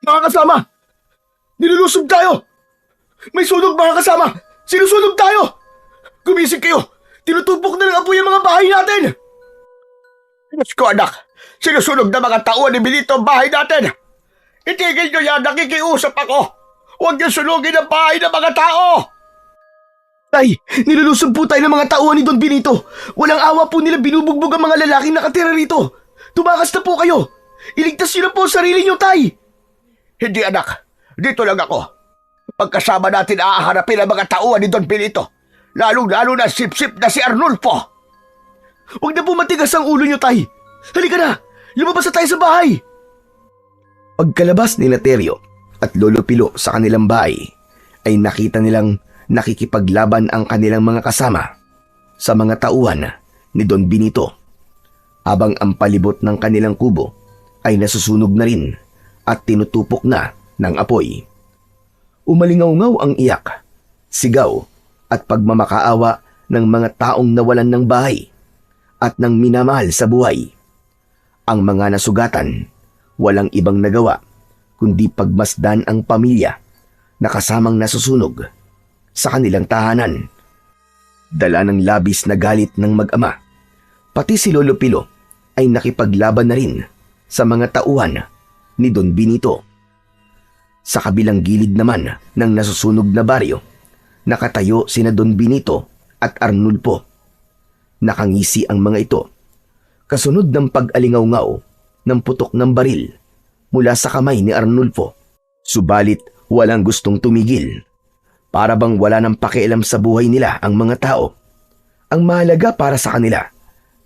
Mga kasama! Nilulusob tayo! May sunog mga kasama! Sinusunog tayo! Gumising kayo! Tinutupok na ng apoy ang mga bahay natin! Diyos ko anak! Sinusunog na mga tauhan ni Benito ang bahay natin! Itigil nyo yan! Nakikiusap ako! Huwag niyo sunugin ang bahay ng mga tao! Tay, nilulusob po tayo ng mga tauhan ni Don Benito. Walang awa po nila binubugbog ang mga lalaking nakatira rito. Tumakas na po kayo. Iligtas niyo na po ang sarili niyo, Tay. Hindi anak, dito lang ako. Pagkasama natin aaharapin ang mga tauhan ni Don Benito. Lalong-lalo na sip-sip na si Arnulfo. Huwag na po matigas ang ulo niyo, Tay. Halika na, lumabas na tayo sa bahay. Pagkalabas ni Teryo at Lolo Pilo sa kanilang bahay, ay nakita nilang nakikipaglaban ang kanilang mga kasama sa mga tauhan ni Don Benito, habang ang palibot ng kanilang kubo ay nasusunog na rin at tinutupok na ng apoy. Umalingaw-ngaw ang iyak, sigaw at pagmamakaawa ng mga taong nawalan ng bahay at ng minamahal sa buhay. Ang mga nasugatan, walang ibang nagawa kundi pagmasdan ang pamilya na kasamang nasusunog sa kanilang tahanan. Dala ng labis na galit ng mag-ama, pati si Lolo Pilo ay nakipaglaban na rin sa mga tauhan ni Don Benito. Sa kabilang gilid naman ng nasusunog na baryo, nakatayo sina Don Benito at Arnulfo. Nakangisi ang mga ito, kasunod ng pag-alingaw-ngaw ng putok ng baril mula sa kamay ni Arnulfo. Subalit walang gustong tumigil. Para bang wala nang pakialam sa buhay nila ang mga tao. Ang mahalaga para sa kanila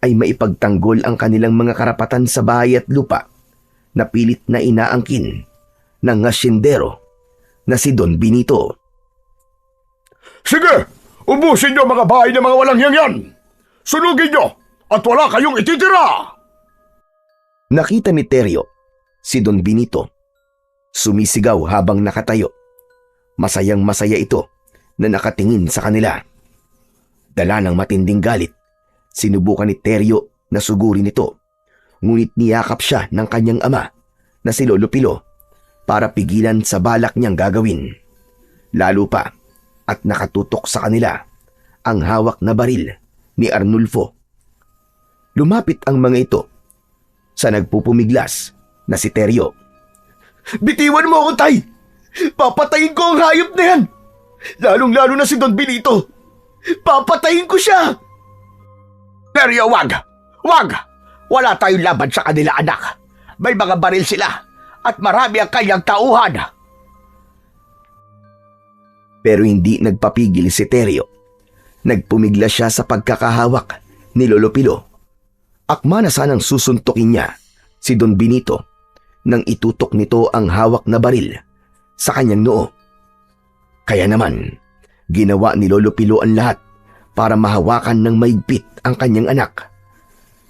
ay maipagtanggol ang kanilang mga karapatan sa bahay at lupa na pilit na inaangkin ng hasyendero na si Don Benito. Sige, ubusin niyo mga bahay ng mga walang hiyang. Sunugin niyo at wala kayong ititira! Nakita ni Teryo si Don Benito. Sumisigaw habang nakatayo. Masayang masaya ito na nakatingin sa kanila. Dala ng matinding galit, sinubukan ni Teryo na sugurin ito. Ngunit niyakap siya ng kanyang ama na si Lolo Pilo para pigilan sa balak niyang gagawin. Lalo pa at nakatutok sa kanila ang hawak na baril ni Arnulfo. Lumapit ang mga ito sa nagpupumiglas na si Teryo. Bitiwan mo ako, Tay! Papatayin ko ang hayop na yan! Lalong-lalo na si Don Benito! Papatayin ko siya! Teryo, wag! Wag! Wala tayong laban sa kanila, anak. May mga baril sila at marami ang kanyang tauhan. Pero hindi nagpapigil si Teryo. Nagpumiglas siya sa pagkakahawak ni Lolo Pilo. Akma na sanang susuntukin niya si Don Benito nang itutok nito ang hawak na baril sa kanyang noo. Kaya naman, ginawa ni Lolo Pilo ang lahat para mahawakan ng maigpit ang kanyang anak.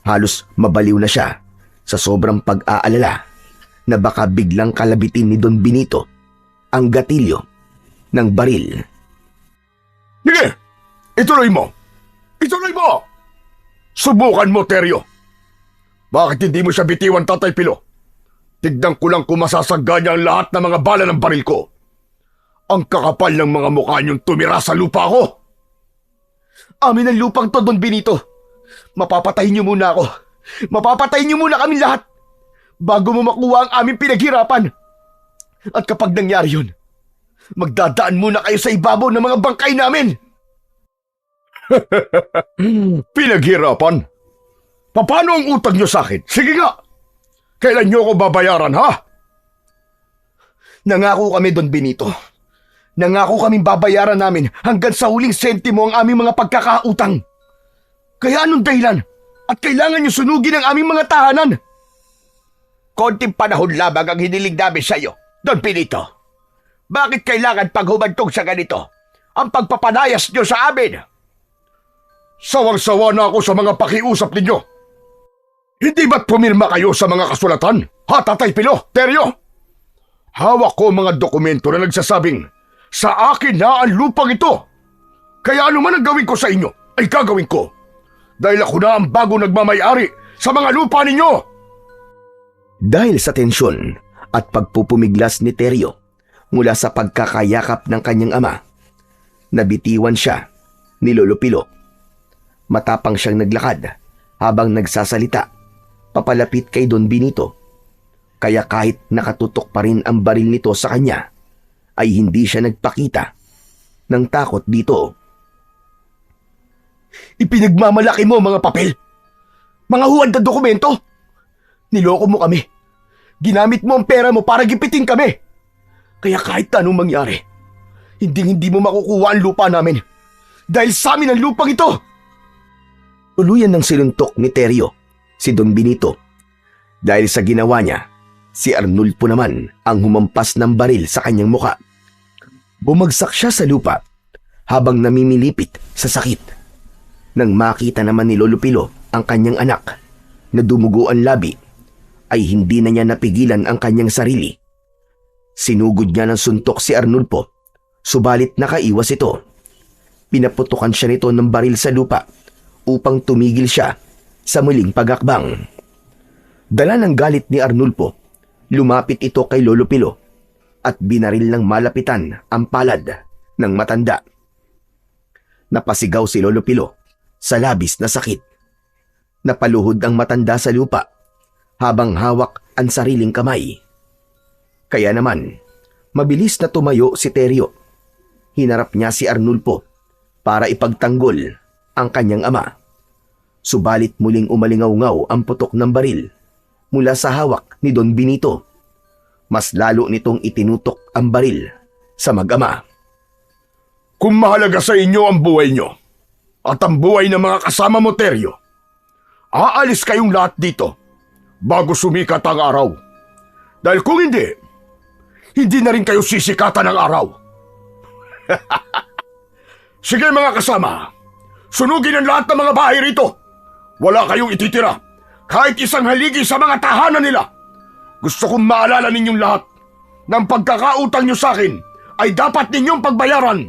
Halos mabaliw na siya sa sobrang pag-aalala na baka biglang kalabitin ni Don Benito ang gatilyo ng baril. Sige! Ituloy mo! Ituloy mo! Subukan mo, Teryo! Bakit hindi mo siya bitiwan, Tatay Pilo? Tignan ko lang kung masasagga niya ang lahat ng mga bala ng baril ko. Ang kakapal ng mga mukha niyong tumira sa lupa ko. Amin ang lupang to, Don Benito. Mapapatayin niyo muna ako. Mapapatayin niyo muna kami lahat bago mo makuha ang aming pinaghirapan. At kapag nangyari yun, magdadaan muna kayo sa ibabaw ng mga bangkay namin. Pinaghirapan? Paano ang utang niyo sa akin? Sige nga! Kailan niyo ako babayaran, ha? Nangako kami, Don Benito. Nangako kaming babayaran namin hanggang sa huling sentimo ang aming mga pagkakautang. Kaya anong dahilan? At kailangan niyo sunugin ang aming mga tahanan? Konting panahon lamang ang hiniling namin sa iyo, Don Benito. Bakit kailangan paghumantong sa ganito ang pagpapanayas niyo sa amin? Sawang-sawa na ako sa mga pakiusap ninyo. Hindi ba't pumirma kayo sa mga kasulatan? Ha, Tatay Pilo, Teryo? Hawak ko mga dokumento na nagsasabing sa akin na ang lupang ito. Kaya ano man ang gawin ko sa inyo ay gagawin ko. Dahil ako na ang bago nagmamayari sa mga lupa ninyo. Dahil sa tensyon at pagpupumiglas ni Teryo mula sa pagkakayakap ng kanyang ama, nabitiwan siya ni Lolo Pilo. Matapang siyang naglakad habang nagsasalita papalapit kay Don Benito, kaya kahit nakatutok pa rin ang baril nito sa kanya ay hindi siya nagpakita ng takot dito. Ipinagmamalaki mo mga papel, mga huwad na dokumento. Niloko mo kami. Ginamit mo ang pera mo para gipitin kami. Kaya kahit anong mangyari, hindi mo makukuha ang lupa namin. Dahil sa amin ang lupang ito. Tuluyan ng sinuntok ni Teryo si Don Benito. Dahil sa ginawa niya, si Arnulfo naman ang humampas ng baril sa kanyang muka. Bumagsak siya sa lupa habang namimilipit sa sakit. Nang makita naman ni Lolo Pilo ang kanyang anak na dumugo ang labi, ay hindi na niya napigilan ang kanyang sarili. Sinugod niya ng suntok si Arnulfo, subalit nakaiwas ito. Pinaputukan siya nito ng baril sa lupa upang tumigil siya sa muling pagakbang. Dala ng galit ni Arnulfo, lumapit ito kay Lolo Pilo at binaril ng malapitan ang palad ng matanda. Napasigaw si Lolo Pilo sa labis na sakit. Napaluhod ang matanda sa lupa habang hawak ang sariling kamay. Kaya naman, mabilis na tumayo si Teryo. Hinarap niya si Arnulfo para ipagtanggol ang kanyang ama. Subalit muling umalingaw-ngaw ang putok ng baril mula sa hawak ni Don Benito. Mas lalo nitong itinutok ang baril sa mag-ama. Kung mahalaga sa inyo ang buhay nyo at ang buhay ng mga kasama mo, Teryo, aalis kayong lahat dito bago sumikat ang araw. Dahil kung hindi na rin kayo sisikatan ng araw. Sige mga kasama, sunugin ang lahat ng mga bahay rito. Wala kayong ititira, kahit isang haligi sa mga tahanan nila. Gusto kong maalala ninyong lahat na ang pagkakautang nyo sa akin ay dapat ninyong pagbayaran.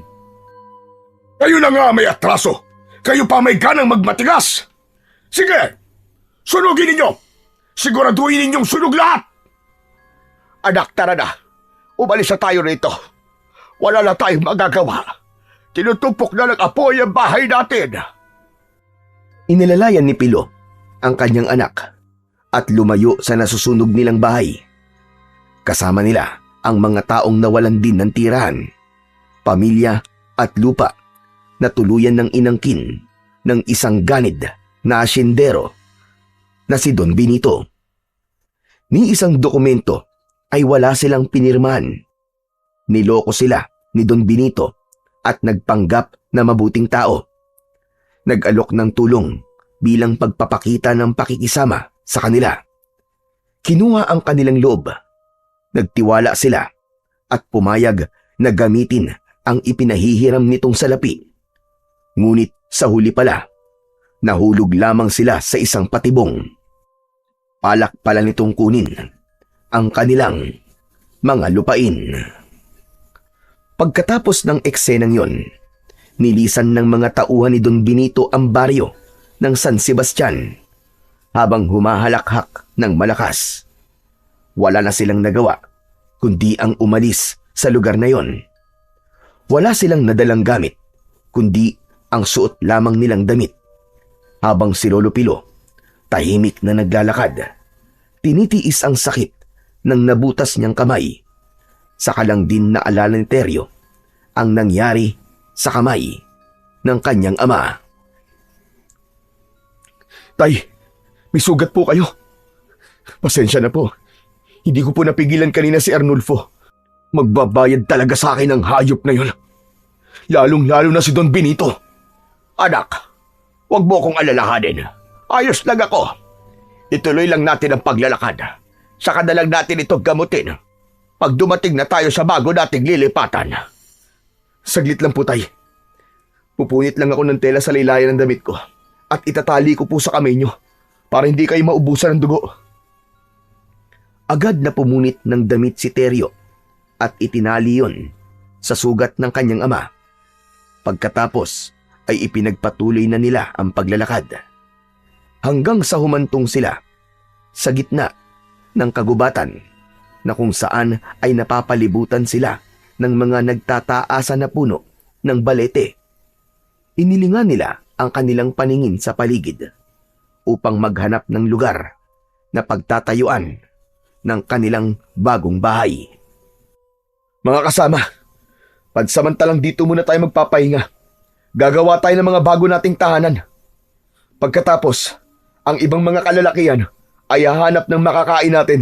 Kayo na nga may atraso, kayo pa may ganang magmatigas. Sige, sunugin ninyo. Siguraduhin ninyong sunog lahat. Anak, tara na. Umalis na tayo rito. Wala na tayong magagawa. Tinutupok na ng apoy ang bahay natin. Inilalayan ni Pilo ang kanyang anak at lumayo sa nasusunog nilang bahay. Kasama nila ang mga taong nawalan din ng tirahan, pamilya at lupa na tuluyan ng inangkin ng isang ganid na asyendero na si Don Benito. Ni isang dokumento ay wala silang pinirmahan. Niloko sila ni Don Benito at nagpanggap na mabuting tao. Nag-alok ng tulong bilang pagpapakita ng pakikisama sa kanila. Kinuha ang kanilang loob. Nagtiwala sila at pumayag na gamitin ang ipinahihiram nitong salapi. Ngunit sa huli pala, nahulog lamang sila sa isang patibong. Palak pala nitong kunin ang kanilang mga lupain. Pagkatapos ng eksenang yon, nilisan ng mga tauhan ni Don Benito ang baryo ng San Sebastian habang humahalakhak ng malakas. Wala na silang nagawa kundi ang umalis sa lugar na yon. Wala silang nadalang gamit kundi ang suot lamang nilang damit. Habang si Lolo Pilo tahimik na naglalakad, tinitiis ang sakit ng nabutas niyang kamay. Saka lang din naalala ni Teryo ang nangyari sa kamay ng kanyang ama. Tay, may sugat po kayo. Pasensya na po. Hindi ko po napigilan kanina si Arnulfo. Magbabayad talaga sa akin ang hayop na yun. Lalong-lalo na si Don Benito. Anak, huwag mo kong alalahanin. Ayos lang ako. Ituloy lang natin ang paglalakad. Saka na lang natin ito gamutin pag dumating na tayo sa bago nating lilipatan. Saglit lang po, tay. Pupunit lang ako ng tela sa laylayan ng damit ko at itatali ko po sa kamay nyo para hindi kayo maubusan ng dugo. Agad na pumunit ng damit si Teryo at itinali yon sa sugat ng kanyang ama. Pagkatapos ay ipinagpatuloy na nila ang paglalakad. Hanggang sa humantong sila sa gitna ng kagubatan na kung saan ay napapalibutan sila ng mga nagtataasan na puno ng balete. Inilingan nila ang kanilang paningin sa paligid upang maghanap ng lugar na pagtatayuan ng kanilang bagong bahay. Mga kasama, pansamantalang dito muna tayo magpapahinga. Gagawa tayo ng mga bago nating tahanan. Pagkatapos, ang ibang mga kalalakihan ay hahanap ng makakain natin.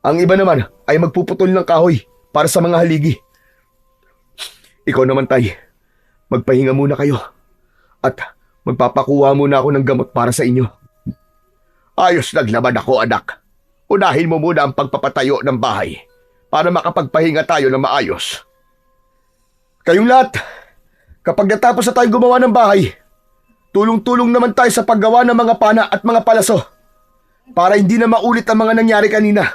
Ang iba naman ay magpuputol ng kahoy para sa mga haligi. Ikaw naman, Tay, magpahinga muna kayo at magpapakuha muna ako ng gamot para sa inyo. Ayos naglaban ako, anak. Unahin mo muna ang pagpapatayo ng bahay para makapagpahinga tayo ng maayos. Kayong lahat, kapag natapos na tayo gumawa ng bahay, tulong-tulong naman tayo sa paggawa ng mga pana at mga palaso para hindi na maulit ang mga nangyari kanina.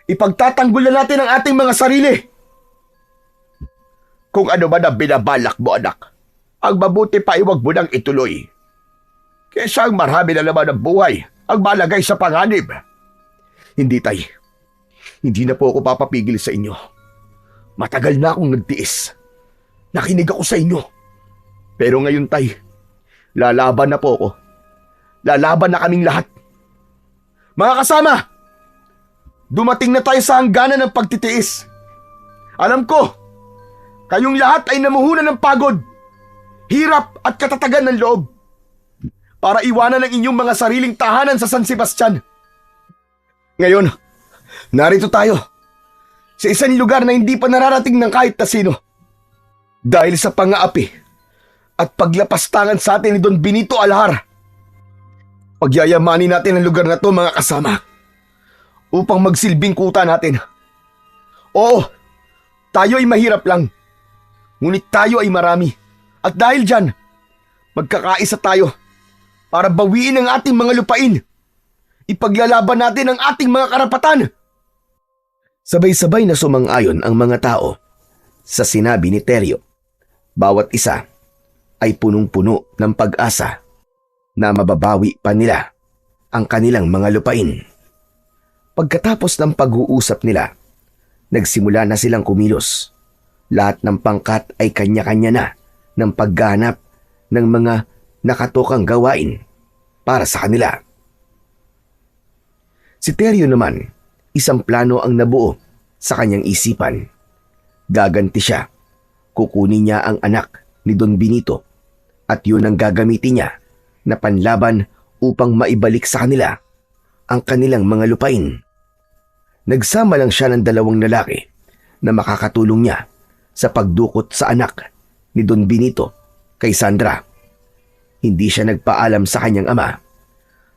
Ipagtatanggol na natin ang ating mga sarili. Kung ano man ang binabalak mo, anak, ang mabuti pa iwag mo nang ituloy. Kesa ang marami na naman ng buhay ang malagay sa panganib. Hindi, Tay. Hindi na po ako papapigil sa inyo. Matagal na akong nagtiis. Nakinig ako sa inyo. Pero ngayon, Tay, lalaban na po ako. Lalaban na kaming lahat. Mga kasama, dumating na tayo sa hangganan ng pagtitiis. Alam ko, kayong lahat ay namuhunan ng pagod, hirap at katatagan ng loob para iwanan ang inyong mga sariling tahanan sa San Sebastian. Ngayon, narito tayo sa isang lugar na hindi pa nararating ng kahit na sino. Dahil sa pangaapi at paglapastangan sa atin ni Don Benito Alhar, pagyayamanin natin ang lugar na to, mga kasama, upang magsilbing kuta natin. Oo, tayo ay mahirap lang, ngunit tayo ay marami. At dahil dyan, magkakaisa tayo para bawiin ang ating mga lupain. Ipaglalaban natin ang ating mga karapatan. Sabay-sabay na sumang-ayon ang mga tao sa sinabi ni Teryo. Bawat isa ay punong-puno ng pag-asa na mababawi pa nila ang kanilang mga lupain. Pagkatapos ng pag-uusap nila, nagsimula na silang kumilos. Lahat ng pangkat ay kanya-kanya na ng pagganap ng mga nakatokang gawain para sa kanila. Si Teryo naman, isang plano ang nabuo sa kanyang isipan. Gaganti siya. Kukunin niya ang anak ni Don Benito at yun ang gagamitin niya na panlaban upang maibalik sa kanila ang kanilang mga lupain. Nagsama lang siya ng 2 lalaki na makakatulong niya sa pagdukot sa anak ni Don Benito kay Sandra. Hindi siya nagpaalam sa kanyang ama.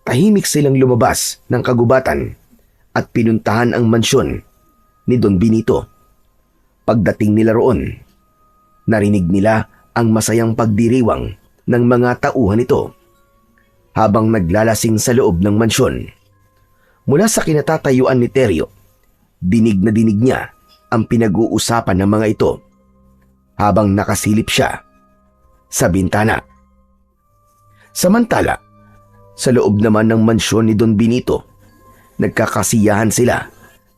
Tahimik silang lumabas ng kagubatan at pinuntahan ang mansyon ni Don Benito. Pagdating nila roon, narinig nila ang masayang pagdiriwang ng mga tauhan nito habang naglalasing sa loob ng mansyon. Mula sa kinatatayuan ni Teryo, dinig na dinig niya ang pinag-uusapan ng mga ito habang nakasilip siya sa bintana. Samantala, sa loob naman ng mansyon ni Don Benito, nagkakasiyahan sila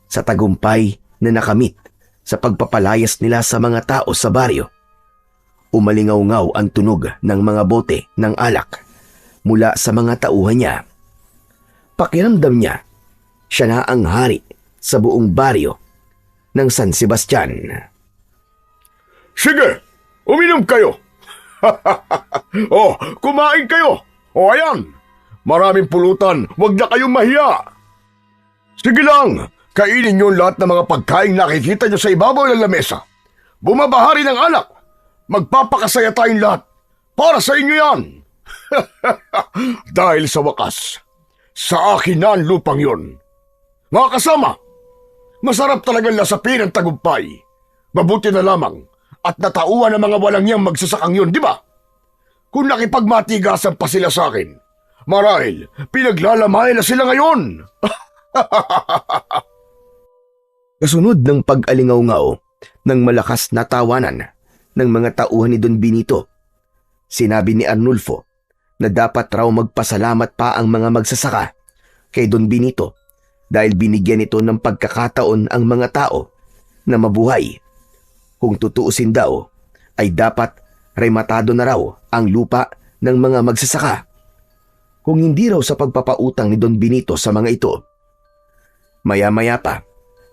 sa tagumpay na nakamit sa pagpapalayas nila sa mga tao sa baryo. Umalingaw-ngaw ang tunog ng mga bote ng alak mula sa mga tauhan niya. Pakiramdam niya, siya na ang hari sa buong baryo ng San Sebastian. Sige, uminom kayo. Kumain kayo. Ayan, maraming pulutan, huwag na kayong mahiya. Sige lang, kainin niyo lahat ng mga pagkain nakikita niyo sa ibabaw ng lamesa. Bumabahari ng alak. Magpapakasaya tayong lahat. Para sa inyo yan. Dahil sa wakas, sa akin na ang lupang yun. Mga kasama, masarap talagang lasapin ang tagumpay. Mabuti na lamang at natauhan ng mga walang niyang magsasakang yun, di ba? Kung nakipagmatigasan pa sila sa akin, marahil pinaglalamayan na sila ngayon. Kasunod ng pag-alingaw-ngaw ng malakas na tawanan ng mga tauhan ni Don Benito, sinabi ni Arnulfo na dapat raw magpasalamat pa ang mga magsasaka kay Don Benito dahil binigyan ito ng pagkakataon ang mga tao na mabuhay. Kung tutuusin daw, ay dapat rematado na raw ang lupa ng mga magsasaka. Kung hindi raw sa pagpapautang ni Don Benito sa mga ito. Maya-maya pa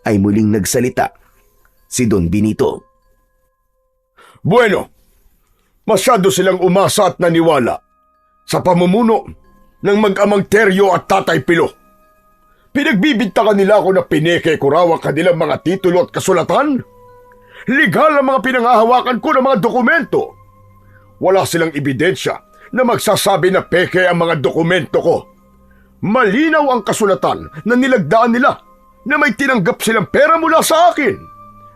ay muling nagsalita si Don Benito. Bueno, masyado silang umasa at naniwala sa pamumuno ng mag-amang Teryo at Tatay Pilo. Pinagbibintangan nila ako na pineke ko raw ang kanilang mga titulo at kasulatan. Legal ang mga pinangahawakan ko ng mga dokumento. Wala silang ebidensya na magsasabi na peke ang mga dokumento ko. Malinaw ang kasulatan na nilagdaan nila na may tinanggap silang pera mula sa akin.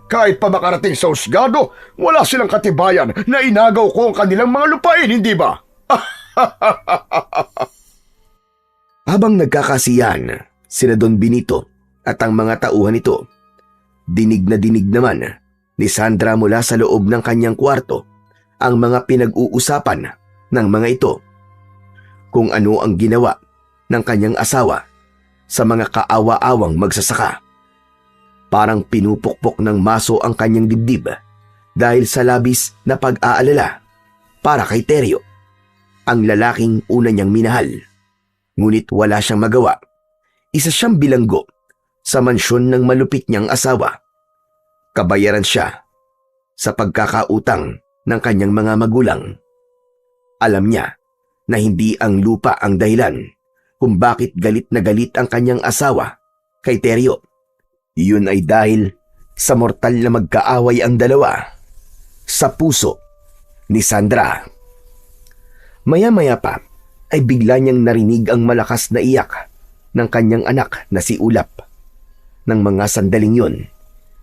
Kahit pa makarating sa husgado, wala silang katibayan na inagaw ko ang kanilang mga lupain, hindi ba? Habang nagkakasiyahan sina Don Benito at ang mga tauhan nito, dinig na dinig naman ni Sandra mula sa loob ng kanyang kwarto ang mga pinag-uusapan ng mga ito. Kung ano ang ginawa ng kanyang asawa sa mga kaawa-awang magsasaka. Parang pinupukpok ng maso ang kanyang dibdib dahil sa labis na pag-aalala para kay Teryo, ang lalaking una niyang minahal. Ngunit wala siyang magawa. Isa siyang bilanggo sa mansyon ng malupit niyang asawa. Kabayaran siya sa pagkakautang ng kanyang mga magulang. Alam niya na hindi ang lupa ang dahilan kung bakit galit na galit ang kanyang asawa kay Teryo. Iyon ay dahil sa mortal na magkaaway ang dalawa sa puso ni Sandra. Maya-maya pa ay bigla niyang narinig ang malakas na iyak ng kanyang anak na si Ulap. Nang mga sandaling yun,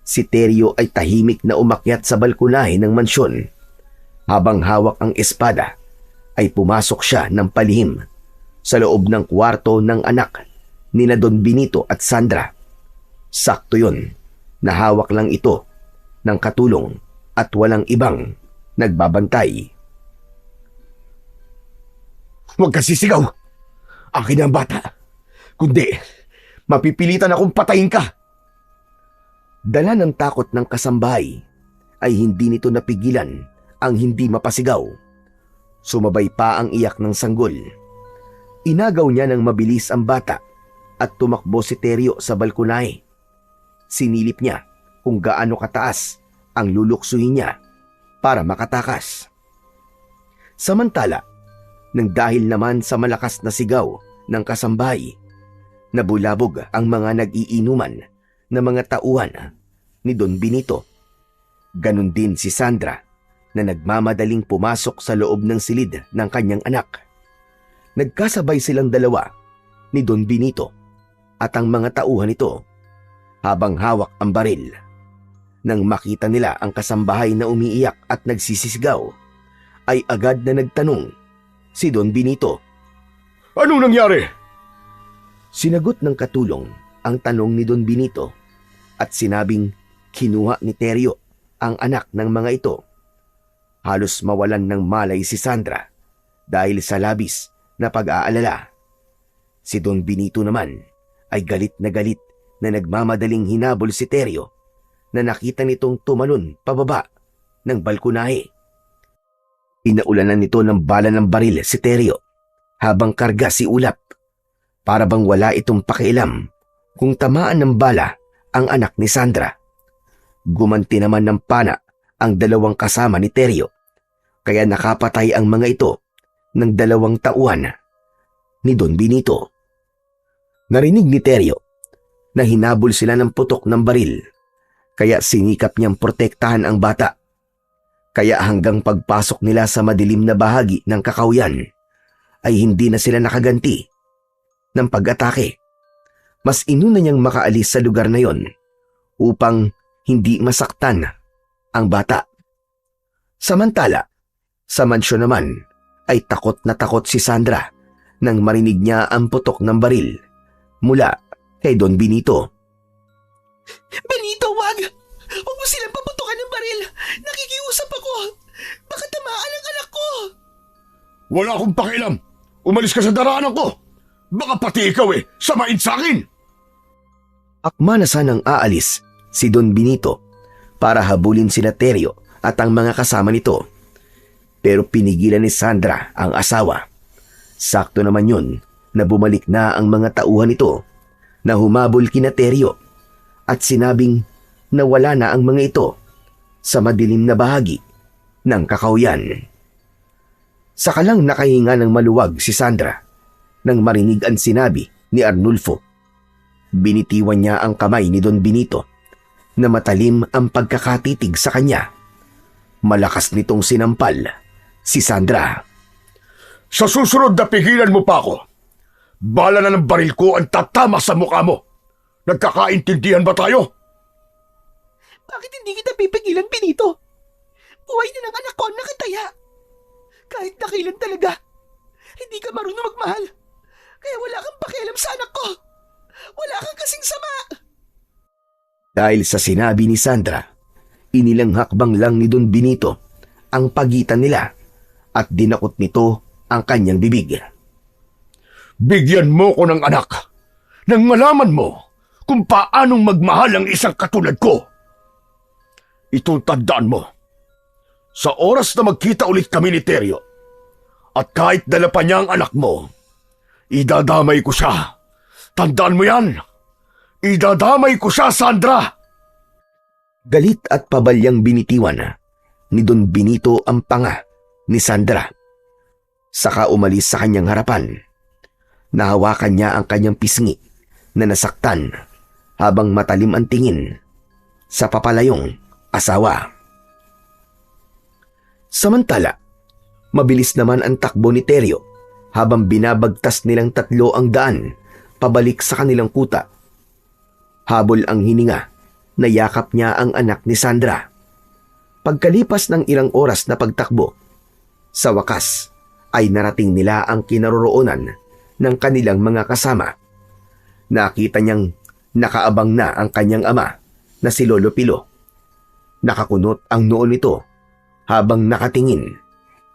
si Teryo ay tahimik na umakyat sa balkonahe ng mansyon. Habang hawak ang espada, ay pumasok siya ng palihim sa loob ng kwarto ng anak ni na Don Benito at Sandra. Sakto yun na hawak lang ito ng katulong at walang ibang nagbabantay. Huwag kang sisigaw! Akin ang bata! Kundi, mapipilitan akong patayin ka! Dala ng takot ng kasambahay ay hindi nito napigilan ang hindi mapasigaw. Sumabay pa ang iyak ng sanggol. Inagaw niya ng mabilis ang bata at tumakbo si Teryo sa balkonahe. Sinilip niya kung gaano kataas ang luluksuhin niya para makatakas. Samantala, nang dahil naman sa malakas na sigaw ng kasambahay, nabulabog ang mga nag-iinuman na mga tauhan ni Don Benito. Ganon din si Sandra na nagmamadaling pumasok sa loob ng silid ng kanyang anak. Nagkasabay silang dalawa ni Don Benito at ang mga tauhan nito habang hawak ang baril. Nang makita nila ang kasambahay na umiiyak at nagsisisigaw, ay agad na nagtanong si Don Benito. Anong nangyari? Sinagot ng katulong ang tanong ni Don Benito at sinabing kinuha ni Teryo ang anak ng mga ito. Halos mawalan ng malay si Sandra dahil sa labis na pag-aalala. Si Don Benito naman ay galit na nagmamadaling hinabol si Teryo na nakita nitong tumalon pababa ng balkonahe. Inaulanan nito ng bala ng baril si Teryo habang karga si Ulap. Para bang wala itong pakialam kung tamaan ng bala ang anak ni Sandra. Gumanti naman ng pana ang dalawang kasama ni Teryo, kaya nakapatay ang mga ito ng dalawang tauhan ni Don Benito. Narinig ni Teryo na hinabol sila ng putok ng baril, kaya sinikap niyang protektahan ang bata. Kaya hanggang pagpasok nila sa madilim na bahagi ng kakawyan, ay hindi na sila nakaganti ng pag-atake. Mas inuna niyang makaalis sa lugar na yon upang hindi masaktan ang bata. Samantala, sa mansyon naman ay takot na takot si Sandra nang marinig niya ang putok ng baril mula kay Don Benito. Benito, wag! Huwag mo silang paputukan ng baril! Nakikiusap ako! Baka tamaan ang anak ko! Wala akong pakialam! Umalis ka sa daraanan ko! Baka pati ikaw samain sa akin! Akma na sanang aalis si Don Benito para habulin sina Teryo at ang mga kasama nito. Pero pinigilan ni Sandra ang asawa. Sakto naman yun na bumalik na ang mga tauhan nito na humabol kina Teryo at sinabing na wala na ang mga ito sa madilim na bahagi ng kakauyan. Saka lang nakahinga ng maluwag si Sandra nang marinig ang sinabi ni Arnulfo. Binitiwan niya ang kamay ni Don Benito na matalim ang pagkakatitig sa kanya. Malakas nitong sinampal si Sandra. Sa susunod na pigilan mo pa ako. Bala na ng baril ko ang tatama sa mukha mo. Nagkakaintindihan ba tayo? Bakit hindi kita pipigilan, Benito? Buhay na ng anak ko ang nakataya. Kahit nakilan talaga, hindi ka marunong magmahal. Kaya wala kang pakialam sa anak ko. Wala kang kasing sama. Dahil sa sinabi ni Sandra, inilang hakbang lang ni Don Benito ang pagitan nila at dinakot nito ang kanyang bibig. Bigyan mo ko ng anak nang malaman mo kung paanong magmahal ang isang katulad ko. Itong tandaan mo. Sa oras na magkita ulit kami ni Teryo, at kahit dala pa niya ang anak mo, idadamay ko siya. Tandaan mo yan. Idadamay ko siya, Sandra. Galit at pabalyang binitiwan ni Don Benito ang panga ni Sandra. Saka umalis sa kanyang harapan. Nahawakan niya ang kanyang pisngi na nasaktan habang matalim ang tingin sa papalayong asawa. Samantala, mabilis naman ang takbo ni Teryo habang binabagtas nilang tatlo ang daan pabalik sa kanilang kuta. Habol ang hininga, nayakap niya ang anak ni Sandra. Pagkalipas ng ilang oras na pagtakbo, sa wakas ay narating nila ang kinaroroonan ng kanilang mga kasama. Nakita niyang nakaabang na ang kanyang ama na si Lolo Pilo. Nakakunot ang noo nito habang nakatingin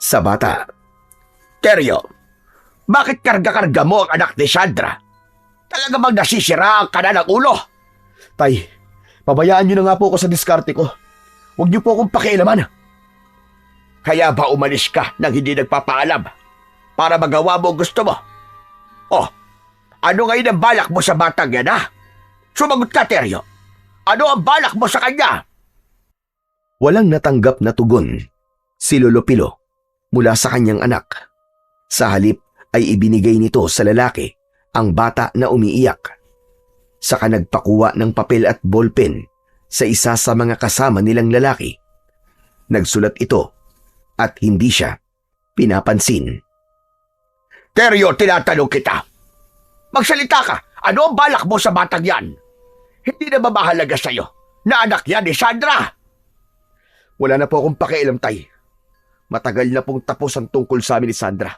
sa bata. Teryo, bakit karga-karga mo ang anak ni Sandra? Talaga bang nasisira ang kana ng ulo? Tay, pabayaan niyo na nga po ako sa diskarte ko. Huwag niyo po akong pakialaman. Kaya ba umalis ka nang hindi nagpapaalam para magawa mo ang gusto mo? Oh, ano ngayon ang balak mo sa batang yan, ha? Sumagot ka, Teryo. Ano ang balak mo sa kanya? Walang natanggap na tugon si Lolo Pilo mula sa kanyang anak. Sa halip ay ibinigay nito sa lalaki ang bata na umiiyak. Saka nagpakuha ng papel at ballpen sa isa sa mga kasama nilang lalaki. Nagsulat ito at hindi siya pinapansin. Teryo, tinatanong kita. Magsalita ka. Ano ang balak mo sa batang yan? Hindi na ba mahalaga sa'yo na anak yan ni Sandra? Wala na po akong pakialam, Tay. Matagal na pong tapos ang tungkol sa amin ni Sandra.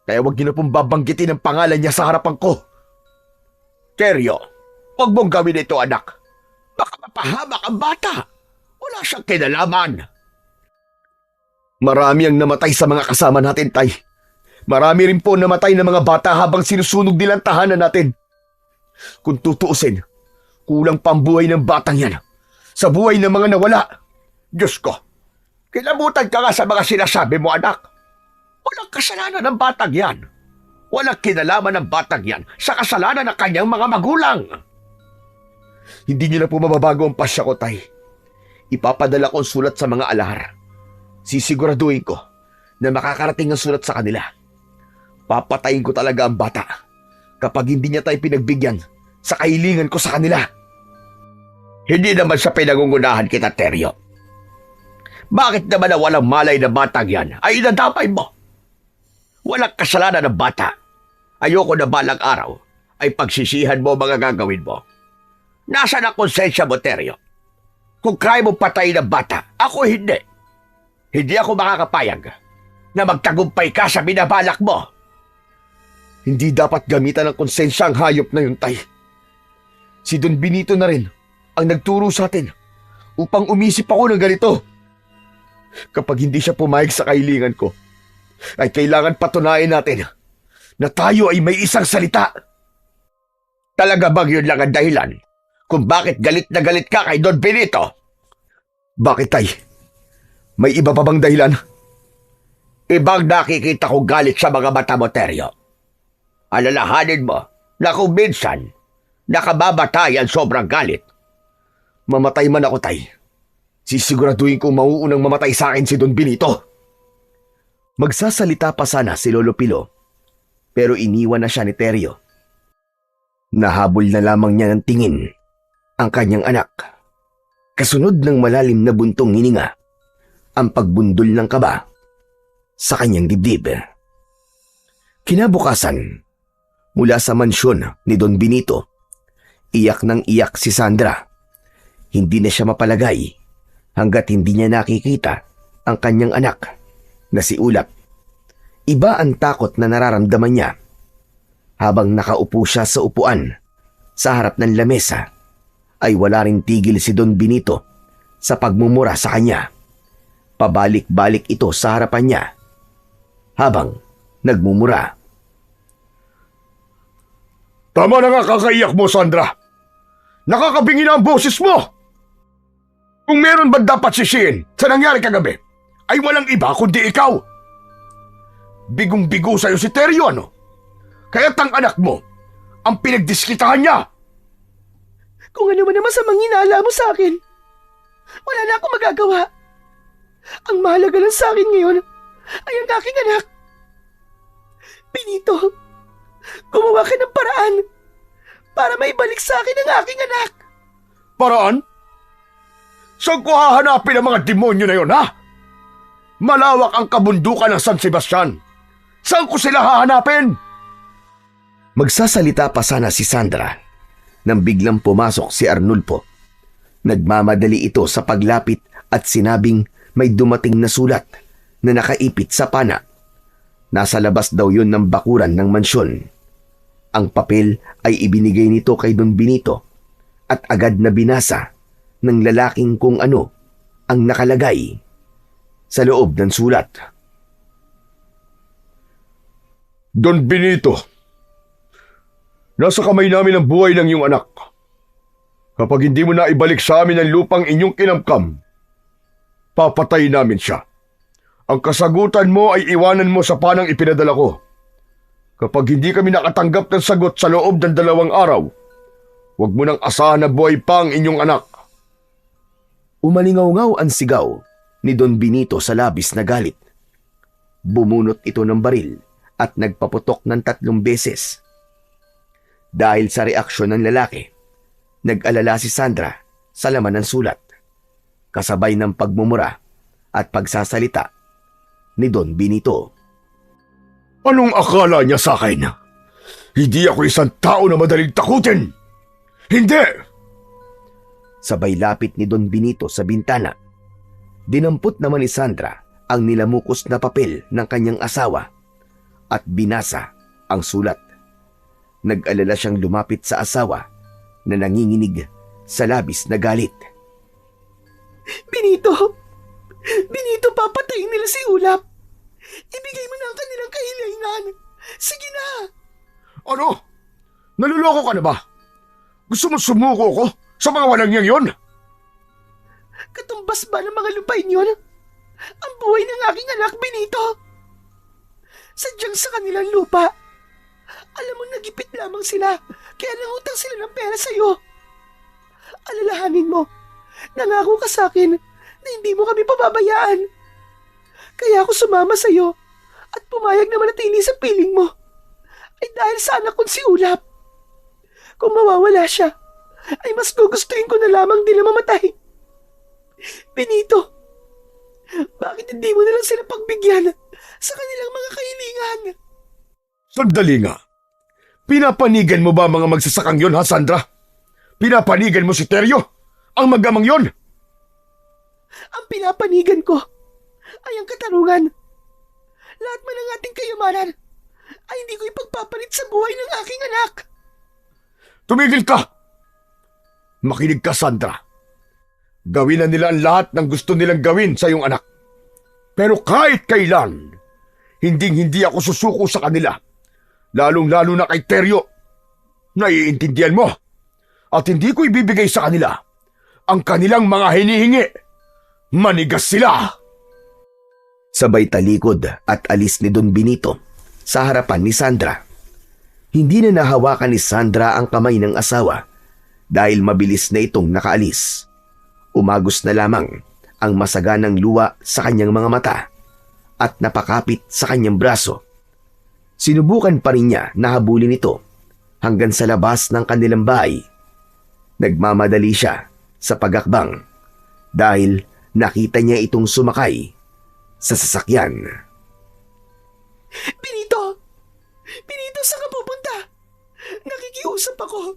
Kaya huwag niyo na pong babanggitin ang pangalan niya sa harapan ko. Teryo, huwag mong gawin ito, anak. Baka mapahamak ang bata. Wala siyang kinalaman. Marami ang namatay sa mga kasama natin, Tay. Marami rin po namatay na mga bata habang sinusunog nilang tahanan natin. Kung tutuusin, kulang pa ang buhay ng batang yan sa buhay ng mga nawala. Diyos ko, kilabutan ka nga sa mga sinasabi mo, anak. Walang kasalanan ng batang yan. Walang kinalaman ng batang yan sa kasalanan ng kanyang mga magulang. Hindi niyo na po mababago ang pasya ko, Tay. Ipapadala ko ang sulat sa mga alahar. Sisiguraduhin ko na makakarating ang sulat sa kanila. Papatayin ko talaga ang bata kapag hindi niya tayo pinagbigyan sa kahilingan ko sa kanila. Hindi naman sa pinangungunahan kita, Teryo. Bakit naman na walang malay na batang yan ay inadamay mo? Walang kasalanan ng bata. Ayoko na balang araw ay pagsisihan mo mga gagawin mo. Nasaan ang konsensya mo, Teryo? Kung kaya mo patayin ng bata, ako hindi. Hindi ako makakapayag na magtagumpay ka sa binabalak mo. Hindi dapat gamitan ng konsensya ang hayop na yun, Tay. Si Don Benito na rin ang nagturo sa atin upang umisip ako ng ganito. Kapag hindi siya pumayag sa kahilingan ko, ay kailangan patunayan natin na tayo ay may isang salita. Talaga bang yun lang ang dahilan kung bakit galit na galit ka kay Don Benito. Bakit, tay? May iba pa bang dahilan? Ibang nakikita ko galit sa mga mata mo, Teryo. Alalahanin mo na kung minsan nakababatayan sobrang galit. Mamatay man ako, tay. Sisiguraduhin kong mauunang mamatay sa akin si Don Benito. Magsasalita pa sana si Lolo Pilo, pero iniwan na siya ni Teryo. Nahabol na lamang niya ng tingin ang kanyang anak. Kasunod ng malalim na buntong hininga, ang pagbundol ng kaba sa kanyang dibdib. Kinabukasan, mula sa mansyon ni Don Benito, iyak ng iyak si Sandra. Hindi na siya mapalagay hanggat hindi niya nakikita ang kanyang anak na si Ulap. Iba ang takot na nararamdaman niya habang nakaupo siya sa upuan sa harap ng lamesa. Ay wala ring tigil si Don Benito sa pagmumura sa kanya. Pabalik-balik ito sa harapan niya habang nagmumura. Tama na nga kakaiyak mo, Sandra. Nakakabingi na ang boses mo. Kung meron ba dapat sisihin sa nangyari kagabi, ay walang iba kundi ikaw. Bigong-bigo sa'yo si Teryo, ano? Kaya't ang anak mo, ang pinagdiskitahan niya. Kung ano man ang masamang hinala mo sa akin, wala na akong magagawa. Ang mahalaga lang sa akin ngayon ay ang aking anak. Benito, gumawa ka ng paraan para maibalik sa akin ang aking anak. Paraan? Saan ko hahanapin ang mga demonyo na yon, ha? Malawak ang kabundukan ng San Sebastian. Saan ko sila hahanapin? Magsasalita pa sana si Sandra nang biglang pumasok si Arnulfo. Nagmamadali ito sa paglapit at sinabing may dumating na sulat na nakaipit sa pana. Nasa labas daw yun ng bakuran ng mansyon. Ang papel ay ibinigay nito kay Don Benito at agad na binasa ng lalaking kung ano ang nakalagay sa loob ng sulat. Don Benito, nasa kamay namin ang buhay ng iyong anak. Kapag hindi mo na ibalik sa amin ang lupang inyong kinamkam, papatay namin siya. Ang kasagutan mo ay iwanan mo sa panang ipinadala ko. Kapag hindi kami nakatanggap ng sagot sa loob ng 2 araw, huwag mo nang asahan na buhay pa ang inyong anak. Umalingaw-ngaw ang sigaw ni Don Benito sa labis na galit. Bumunot ito ng baril at nagpaputok ng 3 beses. Dahil sa reaksyon ng lalaki, nag-alala si Sandra sa laman ng sulat, kasabay ng pagmumura at pagsasalita ni Don Benito. Anong akala niya sa akin? Hindi ako isang tao na madaling takutin. Hindi! Sabay lapit ni Don Benito sa bintana. Dinampot naman ni Sandra ang nilamukos na papel ng kanyang asawa at binasa ang sulat. Nag-alala siyang lumapit sa asawa na nanginginig sa labis na galit. Benito! Benito, papatayin nila si Ulap! Ibigay mo na ang kanilang kahilingan! Sige na! Ano? Naluloko ka na ba? Gusto mo sumuko ko sa mga walang yang yon? Katumbas ba ng mga lupain yon? Ang buhay ng aking anak, Benito! Sadyang sa kanilang lupa. Alam mo, nagipit lamang sila, kaya nangutang sila ng pera sa'yo. Alalahanin mo, nangako ka sa akin na hindi mo kami pababayaan. Kaya ako sumama sa'yo at pumayag na manatili sa piling mo. Ay dahil sa anak kong si Ulap. Kung mawawala siya, ay mas gugustuhin ko na lamang din na mamatay. Benito, bakit hindi mo na lang sila pagbigyan sa kanilang mga kahilingan? Sandali nga. Pinapanigan mo ba mga magsasakang yon, ha, Sandra? Pinapanigan mo si Teryo? Ang magamang yon? Ang pinapanigan ko ay ang katarungan. Lahat man ng ating kayamanan ay hindi ko ipagpapalit sa buhay ng aking anak. Tumigil ka! Makinig ka, Sandra. Gawin na nila ang lahat ng gusto nilang gawin sa iyong anak. Pero kahit kailan, hindi ako susuko sa kanila. Lalong-lalo na kay Teryo. Naiintindihan mo? At hindi ko ibibigay sa kanila ang kanilang mga hinihingi. Manigas sila! Sabay talikod at alis ni Don Benito sa harapan ni Sandra. Hindi na nahawakan ni Sandra ang kamay ng asawa dahil mabilis na itong nakaalis. Umagos na lamang ang masaganang luwa sa kanyang mga mata at napakapit sa kanyang braso. Sinubukan pa rin niya na habulin ito hanggang sa labas ng kanilang bahay. Nagmamadali siya sa pagakbang dahil nakita niya itong sumakay sa sasakyan. Benito! Benito, saan ka pupunta? Nakikiusap ako.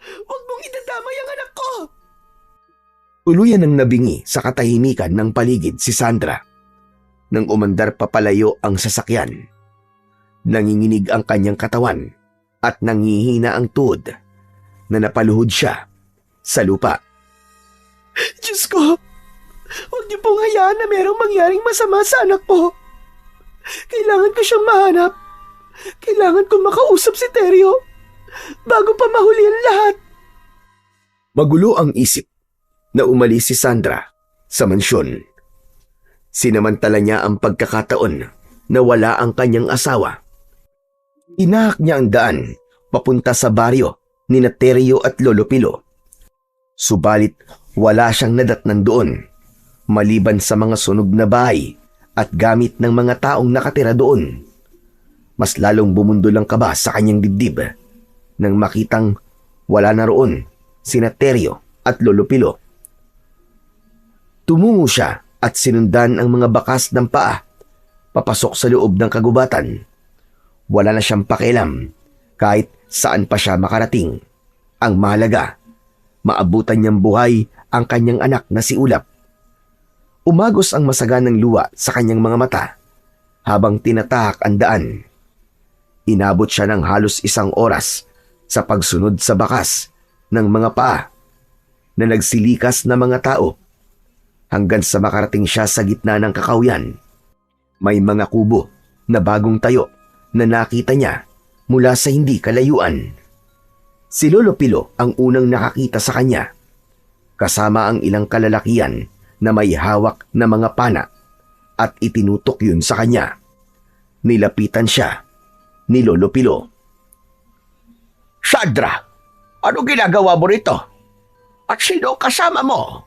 Huwag mong idadamay ang anak ko. Tuluyan ang nabingi sa katahimikan ng paligid si Sandra. Nang umandar papalayo ang sasakyan, nanginginig ang kanyang katawan at nangihina ang tuhod na napaluhod siya sa lupa. Diyos ko, huwag niyo pong hayaan na merong mangyaring masama sa anak ko. Kailangan ko siyang mahanap. Kailangan ko makausap si Teryo bago pa mahuli ang lahat. Magulo ang isip na umalis si Sandra sa mansyon. Sinamantala niya ang pagkakataon na wala ang kanyang asawa. Inahak niya ang daan papunta sa baryo ni Teryo at Lolo Pilo. Subalit wala siyang nadatnan doon, maliban sa mga sunog na bahay at gamit ng mga taong nakatira doon. Mas lalong bumundol ang kaba sa kanyang dibdib nang makitang wala na roon sina Teryo at Lolo Pilo. Tumungo siya at sinundan ang mga bakas ng paa papasok sa loob ng kagubatan. Wala na siyang pakialam kahit saan pa siya makarating. Ang mahalaga, maabutan niyang buhay ang kanyang anak na si Ulap. Umagos ang masaganang luwa sa kanyang mga mata habang tinatahak ang daan. Inabot siya ng halos 1 oras sa pagsunod sa bakas ng mga paa na nagsilikas na mga tao hanggang sa makarating siya sa gitna ng kakawyan. May mga kubo na bagong tayo na nakita niya mula sa hindi kalayuan. Si Lolo Pilo ang unang nakakita sa kanya, kasama ang ilang kalalakian na may hawak na mga pana at itinutok yun sa kanya. Nilapitan siya ni Lolo Pilo. Sandra, ano ginagawa mo rito? At sino kasama mo?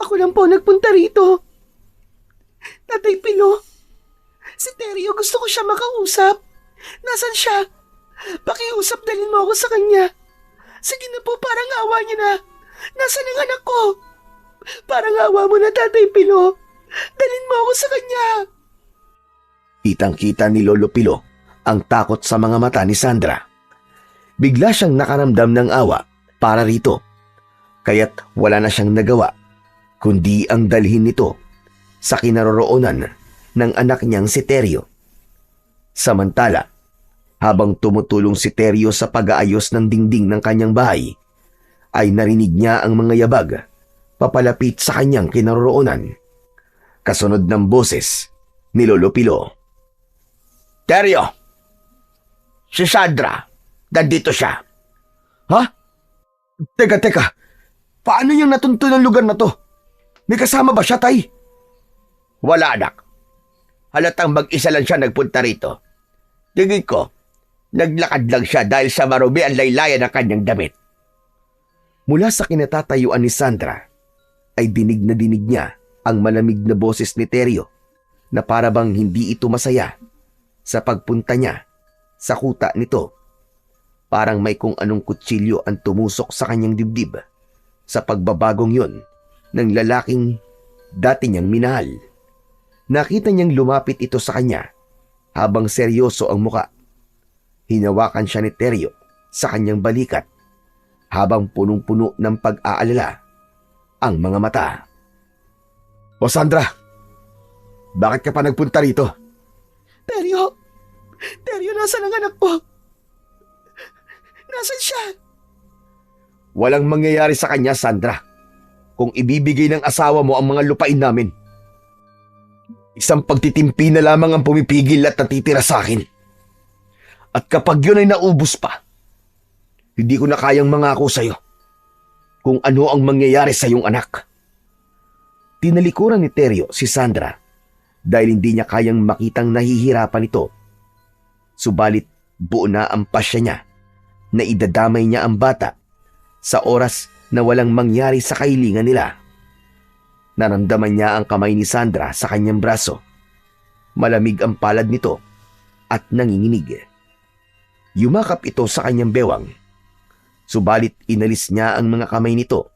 Ako lang po nagpunta rito. Tatay Pilo, si Teryo gusto ko siya makausap. Nasaan siya? Pakiusap, dalhin mo ako sa kanya. Sige na po, parang awa niya na. Nasaan ang anak ko? Parang awa mo na, Tatay Pilo. Dalhin mo ako sa kanya. Kitang-kita ni Lolo Pilo ang takot sa mga mata ni Sandra. Bigla siyang nakaramdam ng awa para rito. Kaya't wala na siyang nagawa kundi ang dalhin nito sa kinaroroonan ng anak niyang si Teryo. Samantala, habang tumutulong si Teryo sa pag-aayos ng dingding ng kanyang bahay, ay narinig niya ang mga yabag papalapit sa kanyang kinaroroonan. Kasunod ng boses ni Lolo Pilo. Teryo! Si Sandra, nandito siya. Ha? Teka. Paano niyang natunto ng lugar na to? May kasama ba siya, Tay? Wala, anak. Halatang mag-isa lang siya nagpunta rito. Tingin ko, naglakad lang siya dahil sa marumi ang laylayan ng kanyang damit. Mula sa kinatatayuan ni Sandra, ay dinig niya ang malamig na boses ni Teryo na parabang hindi ito masaya sa pagpunta niya sa kuta nito. Parang may kung anong kutsilyo ang tumusok sa kanyang dibdib sa pagbabagong yon ng lalaking dati niyang minahal. Nakita niyang lumapit ito sa kanya habang seryoso ang muka. Hinawakan siya ni Teryo sa kanyang balikat habang punong-puno ng pag-aalala ang mga mata. O Sandra, bakit ka pa nagpunta rito? Teryo, nasaan ang anak ko? Nasaan siya? Walang mangyayari sa kanya, Sandra, kung ibibigay ng asawa mo ang mga lupain namin. Isang pagtitimpi na lamang ang pumipigil at natitira sa akin. At kapag yun ay naubos pa, Hindi ko na kayang mangako sa'yo kung ano ang mangyayari sa iyong anak. Tinalikuran ni Teryo si Sandra dahil hindi niya kayang makitang nahihirapan ito. Subalit buo na ang pasya niya na idadamay niya ang bata sa oras na walang mangyari sa kahilingan nila. Naramdaman niya ang kamay ni Sandra sa kanyang braso. Malamig ang palad nito at nanginginig. Yumakap ito sa kanyang bewang. Subalit inalis niya ang mga kamay nito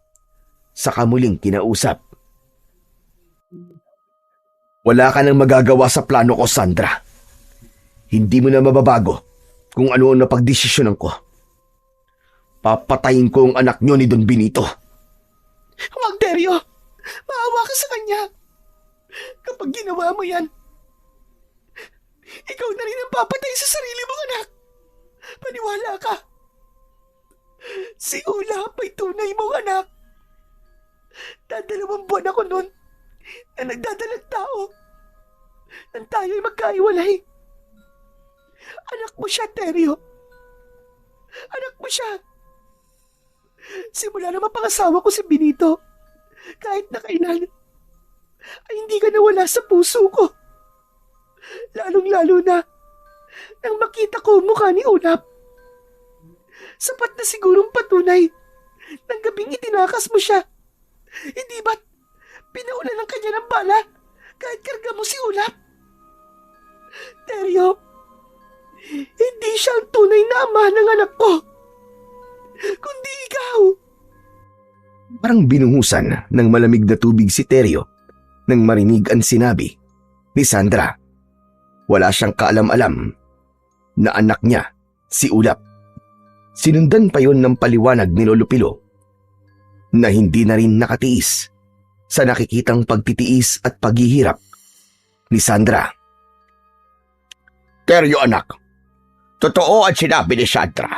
sa kamuling kinausap. Wala ka nang magagawa sa plano ko, Sandra. Hindi mo na mababago kung ano ang napagdesisyonan ko. Papatayin ko ang anak niyo ni Don Benito. Huwag, Teryo! Maawa ka sa kanya. Kapag ginawa mo yan, ikaw na rin ang papatay sa sarili mong anak. Paniwala ka. Si Ulap ay tunay mong anak. Dadalawang buwan ako nun na nagdadalang tao nang tayo'y magkaiwalay. Anak mo siya, Teryo. Anak mo siya. Simula na mapangasawa ko si Benito, kahit na kailan, ay hindi ka nawala sa puso ko. Lalong-lalo na nang makita ko ang mukha ni Ulap. Sapat na sigurong patunay ng gabing itinakas mo siya. Hindi ba't pinaulan ng kanya ng bala kahit karga mo si Ulap? Teryo, hindi siya ang tunay na ama ng anak ko, kundi ikaw. Parang binuhusan ng malamig na tubig si Teryo nang marinig ang sinabi ni Sandra. Wala siyang kaalam-alam na anak niya si Ulap. Sinundan pa yon ng paliwanag ni Lolo Pilo na hindi na rin nakatiis sa nakikitang pagtitiis at paghihirap ni Sandra. Teryo anak, totoo ang sinabi ni Sandra.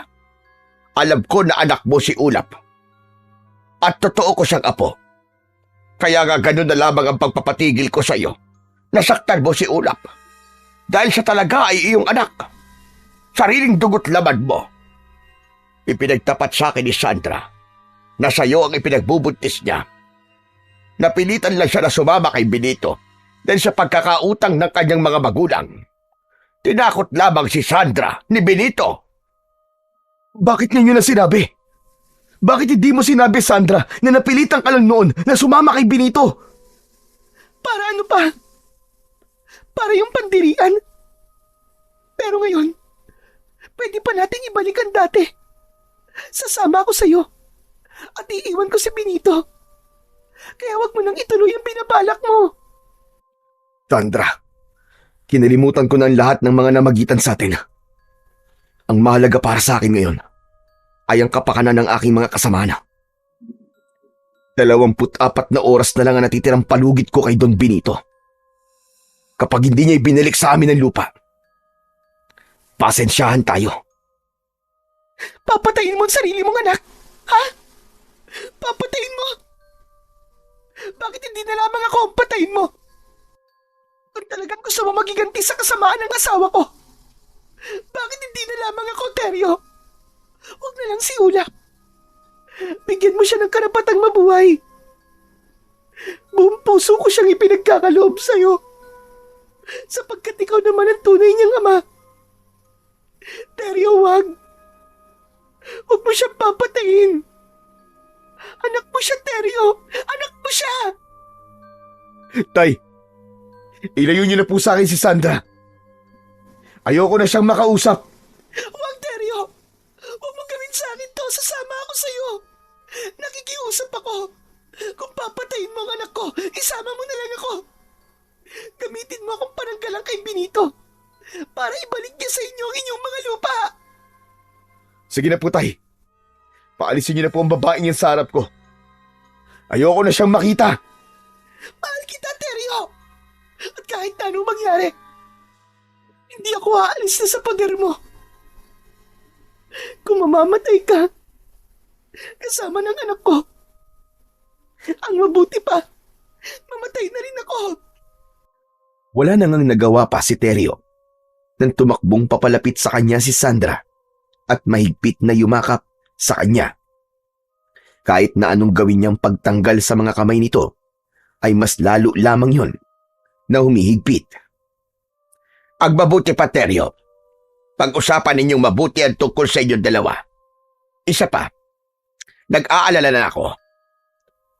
Alam ko na anak mo si Ulap. At totoo ko siyang apo. Kaya nga ganun na lamang ang pagpapatigil ko sa iyo. Nasaktan mo si Ulap. Dahil siya talaga ay iyong anak. Sariling dugot laman mo. Ipinagtapat sa akin ni Sandra na sa iyo ang ipinagbubuntis niya. Napilitan lang siya na sumama kay Benito dahil sa pagkakautang ng kanyang mga magulang. Tinakot lamang si Sandra ni Benito. Bakit ninyo na sinabi? Bakit hindi mo sinabi, Sandra, na napilitan ka lang noon na sumama kay Benito? Para ano pa? Para yung pandirian? Pero ngayon, pwede pa nating ibalik ang dati. Sasama ako sa'yo at iiwan ko si Benito. Kaya wag mo nang ituloy ang binabalak mo. Sandra, kinalimutan ko na ang lahat ng mga namagitan sa atin. Ang mahalaga para sa akin ngayon ay ang kapakanan ng aking mga kasamahan. 24 na oras na lang ang natitirang palugit ko kay Don Benito. Kapag hindi niya ibinalik sa amin ang lupa, pasensyahan tayo. Papatayin mo ang sarili mong anak? Ha? Papatayin mo? Bakit hindi na lamang ako ang patayin mo? Kung talagang gusto mo magiganti sa kasamaan ng asawa ko, bakit hindi na lamang ako, Teryo? Huwag na lang si Ulap. Bigyan mo siya ng karapatang mabuhay. Buong puso ko siyang ipinagkakaloob sa'yo, sapagkat ikaw naman ang tunay niyang ama. Teryo, wag. Huwag mo siyang papatayin. Anak mo siya, Teryo. Anak mo siya. Tay, ilayo niyo na po sa akin si Sandra. Ayoko na siyang makausap. Huwag, Teryo. Huwag mo gawin sa akin to. Sasama ako sa'yo. Nakikiusap ako. Kung papatayin mo ang anak ko, isama mo na lang ako. Gamitin mo akong pananggalang kay Benito para ibalik niya sa inyo ang inyong mga lupa. Sige na po, Tay. Paalisin niyo na po ang babaeng yan sa harap ko. Ayoko na siyang makita. Mahal kita, Teryo. At kahit na anong mangyari, hindi ako aalis na sa pader mo. Kung mamamatay ka, kasama ng anak ko, ang mabuti pa, mamatay na rin ako. Wala na ngang nagawa pa si Teryo nang tumakbong papalapit sa kanya si Sandra at mahigpit na yumakap sa kanya. Kahit na anong gawin niyang pagtanggal sa mga kamay nito, ay mas lalo lamang yon na humihigpit. Agmabuti pa, Teryo. Pag-usapan ninyong mabuti ang tungkol sa inyong dalawa. Isa pa, nag-aalala na ako.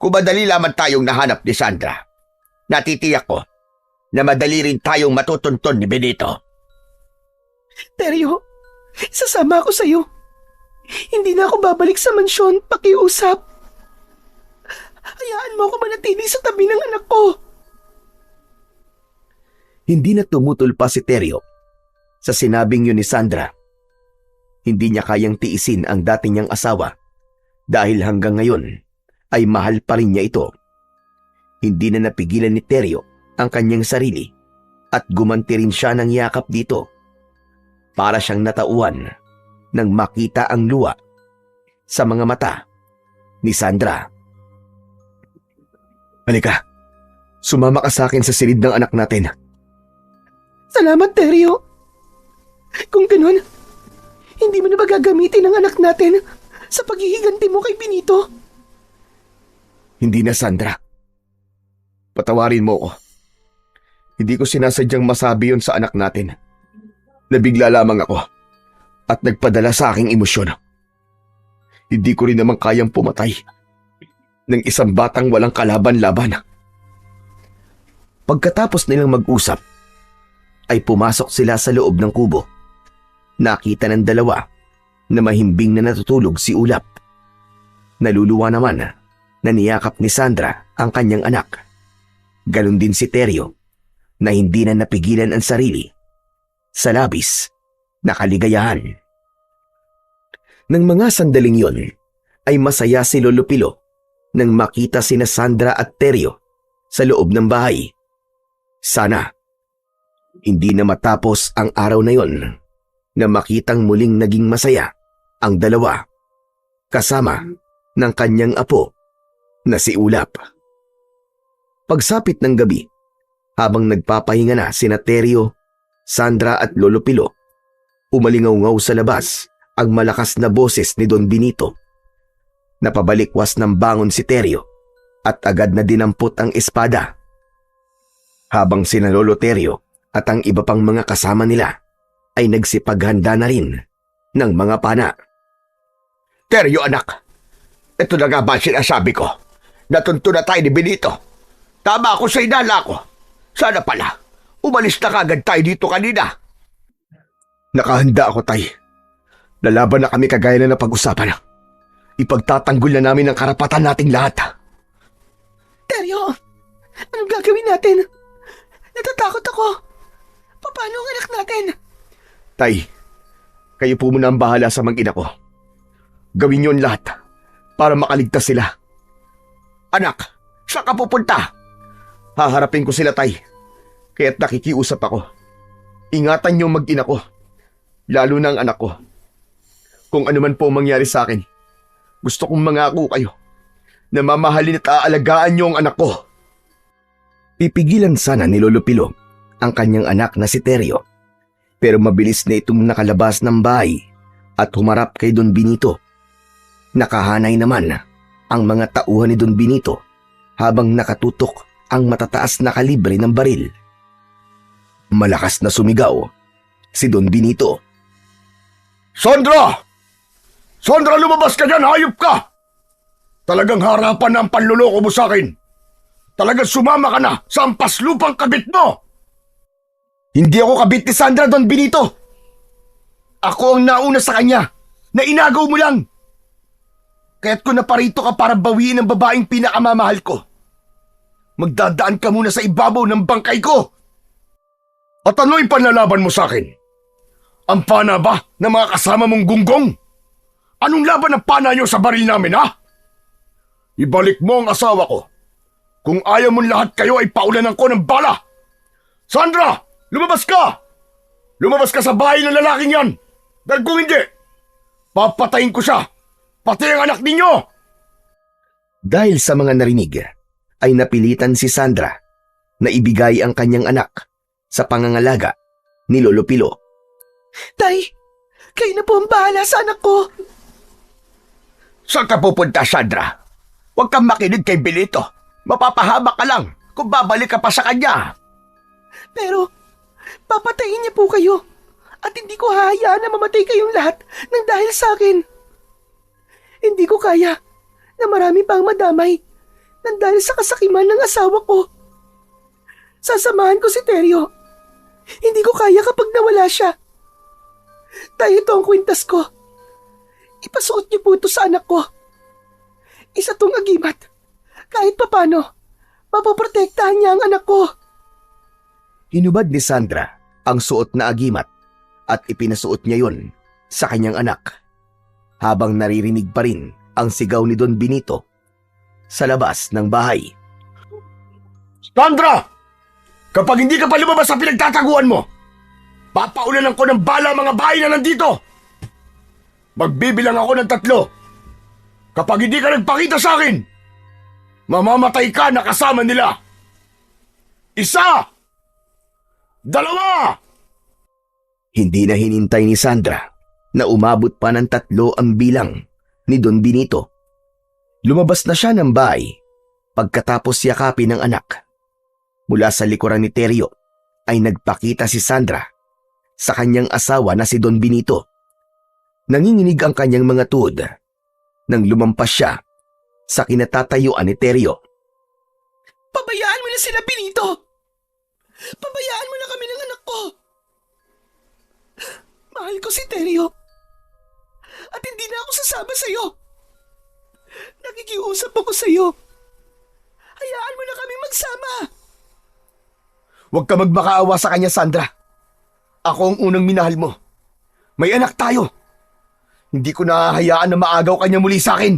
Kung madali lamang tayong nahanap ni Sandra, natitiyak ko na madali rin tayong matutunton ni Benito. Teryo, sasama ako sa'yo. Hindi na ako babalik sa mansyon, pakiusap. Hayaan mo ako manatili sa tabi ng anak ko. Hindi na tumutol pa si Teryo sa sinabing yun ni Sandra. Hindi niya kayang tiisin ang dati niyang asawa dahil hanggang ngayon ay mahal pa rin niya ito. Hindi na napigilan ni Teryo ang kanyang sarili at gumanti rin siya ng yakap dito. Para siyang natauhan nang makita ang luha sa mga mata ni Sandra. Halika, sumama ka sa akin sa silid ng anak natin. Salamat, Teryo. Kung ganun, hindi mo na ba gagamitin ang anak natin sa paghihiganti mo kay Benito? Hindi na, Sandra. Patawarin mo ko. Hindi ko sinasadyang masabi yon sa anak natin. Nabigla lamang ako at nagpadala sa aking emosyon. Hindi ko rin naman kayang pumatay ng isang batang walang kalaban-laban. Pagkatapos nilang mag-usap, ay pumasok sila sa loob ng kubo. Nakita ng dalawa na mahimbing na natutulog si Ulap. Naluluwa naman na niyakap ni Sandra ang kanyang anak. Ganon din si Teryo na hindi na napigilan ang sarili sa labis na kaligayahan. Nang mga sandaling yon ay masaya si Lolo Pilo nang makita sina Sandra at Teryo sa loob ng bahay. Sana hindi na matapos ang araw na yon na makitang muling naging masaya ang dalawa kasama ng kanyang apo na si Ulap. Pagsapit ng gabi, habang nagpapahinga na sina Teryo, Sandra at Lolo Pilo, umalingaw-ngaw sa labas ang malakas na boses ni Don Benito. Napabalikwas ng bangon si Teryo at agad na dinampot ang espada. Habang sina Lolo Teryo at ang iba pang mga kasama nila ay nagsipaghanda na rin ng mga pana. Teryo, anak, ito na nga ba sinasabi ko? Natunto na tayo ni Benito. Tama ako sa inala ko. Sana pala, umalis na kagad tayo dito kanina. Nakahanda ako, Tay. Lalaban na kami kagaya na napag-usapan. Ipagtatanggol na namin ang karapatan nating lahat. Teryo, anong gagawin natin? Natatakot ako. Paano ang anak natin? Tay, kayo po muna ang bahala sa mag-ina ko. Gawin niyo ang lahat para makaligtas sila. Anak, saan ka pupunta? Haharapin ko sila, Tay. Kaya't nakikiusap ako. Ingatan niyo ang mag-ina ko. Lalo na ang anak ko. Kung ano man po mangyari sa akin, gusto kong mangako kayo na mamahalin at aalagaan niyo ang anak ko. Pipigilan sana ni Lolo Pilo ang kanyang anak na si Teryo. Pero mabilis na itong nakalabas ng bahay at humarap kay Don Benito. Nakahanay naman ang mga tauhan ni Don Benito habang nakatutok ang matataas na kalibre ng baril. Malakas na sumigaw si Don Benito. Sandra! Sandra, lumabas ka dyan! Hayop ka! Talagang harapan na ang panluloko mo sa akin. Talagang sumama ka na sa ampaslupang kabit mo! Hindi ako kabit ni Sandra, Don Benito. Ako ang nauna sa kanya na inagaw mo lang. Kaya't kung naparito ka para bawiin ang babaeng pinakamamahal ko, magdadaan ka muna sa ibabaw ng bangkay ko. At ano'y panlalaban mo sa akin? Ang pana ba ng mga kasama mong gunggong? Anong laban ang pana nyo sa baril namin, ha? Ibalik mo ang asawa ko. Kung ayaw mong lahat kayo ay paulanan ko ng bala. Sandra! Lumabas ka! Lumabas ka sa bahay ng lalaking yan! Dahil kung hindi, papatayin ko siya! Pati ang anak ninyo! Dahil sa mga narinig, ay napilitan si Sandra na ibigay ang kanyang anak sa pangangalaga ni Lolo Pilo. Tay, kayo na po ang bahala sa anak ko. Saan ka pupunta, Sandra? Huwag kang makinig kay Benito. Mapapahama ka lang kung babalik ka pa sa kanya. Pero, papatayin niya po kayo. At hindi ko hahayaan na mamatay kayong lahat ng dahil sa akin. Hindi ko kaya na marami pang madamay ng dahil sa kasakiman ng asawa ko. Sasamahan ko si Teryo. Hindi ko kaya kapag nawala siya. Dahil ito ang kwintas ko. Ipasuot niyo po ito sa anak ko. Isa tong agimat. Kahit papano, mapoprotektahan niya ang anak ko. Hinubad ni Sandra ang suot na agimat at ipinasuot niya yon sa kanyang anak. Habang naririnig pa rin ang sigaw ni Don Benito sa labas ng bahay. Sandra! Kapag hindi ka pa lumabas sa pinagtataguan mo, papaulanan ko ng bala mga bahay na nandito. Magbibilang ako ng 3. Kapag hindi ka nagpakita sa akin, mamamatay ka na kasama nila. 1, 2. Hindi na hinintay ni Sandra na umabot pa ng 3 ang bilang ni Don Benito. Lumabas na siya ng bahay pagkatapos yakapin ng anak. Mula sa likuran ni Teryo ay nagpakita si Sandra sa kanyang asawa na si Don Benito. Nanginginig ang kanyang mga tuhod nang lumampas siya sa kinatatayuan ni Teryo. Pabayaan mo na sila, Benito! Pabayaan mo na kami ng anak ko! Mahal ko si Teryo. At hindi na ako sasama sa'yo. Nakikiusap ako sa'yo. Hayaan mo na kami magsama. Huwag ka magmakaawa sa kanya, Sandra. Ako ang unang minahal mo. May anak tayo. Hindi ko nahahayaan na maagaw kanya muli sa akin.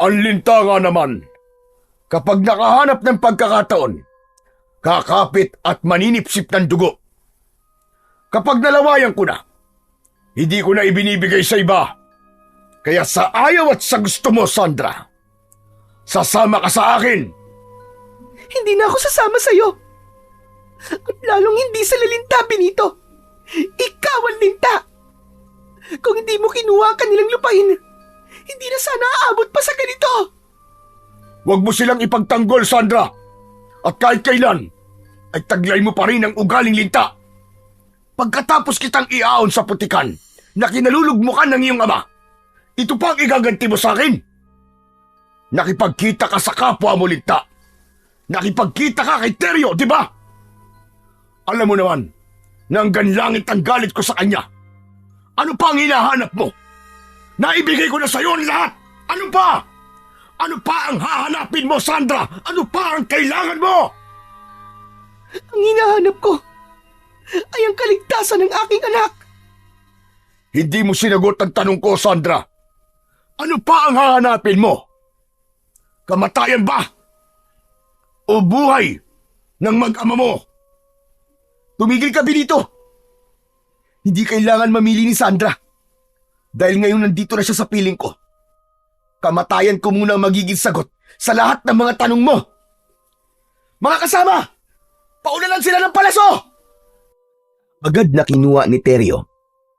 Ang linta nga naman. Kapag nakahanap ng pagkakataon, kakapit at maninipsip ng dugo. Kapag nalawayan ko na, hindi ko na ibinibigay sa iba. Kaya sa ayaw at sa gusto mo, Sandra, sasama ka sa akin. Hindi na ako sasama sa'yo. At lalong hindi sa lalinta, Benito. Ikaw ang linta. Kung hindi mo kinuha ang kanilang lupain, hindi na sana aabot pa sa ganito. Huwag mo silang ipagtanggol, Sandra. At kahit kailan, ay taglay mo pa rin ang ugaling linta. Pagkatapos kitang iaon sa putikan na kinalulugmukan ng iyong ama, ito pa ang igaganti mo sa akin. Nakipagkita ka sa kapwa mo linta. Nakipagkita ka kay Teryo, di ba? Alam mo naman na hanggang langit ang galit ko sa kanya. Ano pa ang hinahanap mo? Naibigay ko na sa iyo ang lahat. Ano pa? Ano pa ang hahanapin mo, Sandra? Ano pa ang kailangan mo? Ang hinahanap ko ay ang kaligtasan ng aking anak. Hindi mo sinagot ang tanong ko, Sandra. Ano pa ang hahanapin mo? Kamatayan ba? O buhay ng mag-ama mo? Tumigil ka, Benito. Hindi kailangan mamili ni Sandra. Dahil ngayon nandito na siya sa piling ko. Kamatayan ko muna ang magiging sagot sa lahat ng mga tanong mo. Mga kasama, paunalan sila ng palaso! Agad na kinuha ni Teryo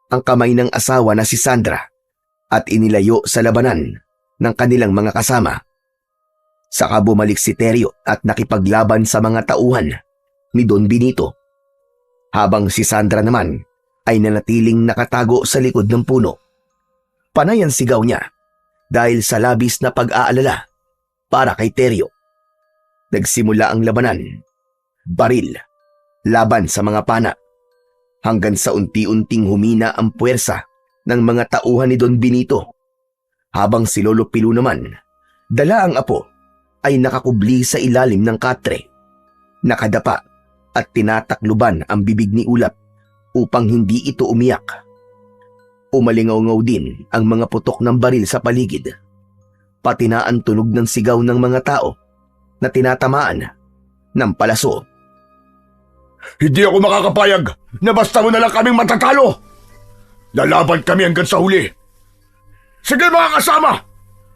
ang kamay ng asawa na si Sandra at inilayo sa labanan ng kanilang mga kasama. Saka bumalik si Teryo at nakipaglaban sa mga tauhan ni Don Benito. Habang si Sandra naman ay nanatiling nakatago sa likod ng puno. Panay ang sigaw niya dahil sa labis na pag-aalala para kay Teryo. Nagsimula ang labanan, baril, laban sa mga pana, hanggang sa unti-unting humina ang puwersa ng mga tauhan ni Don Benito. Habang si Lolo Pilu naman, dala ang apo, ay nakakubli sa ilalim ng katre, nakadapa at tinatakluban ang bibig ni Ulap upang hindi ito umiyak. Umalingaw-ngaw din ang mga putok ng baril sa paligid, pati na ang tunog ng sigaw ng mga tao na tinatamaan ng palaso. Hindi ako makakapayag na basta mo na lang kaming matatalo. Lalaban kami hanggang sa huli. Sige mga kasama,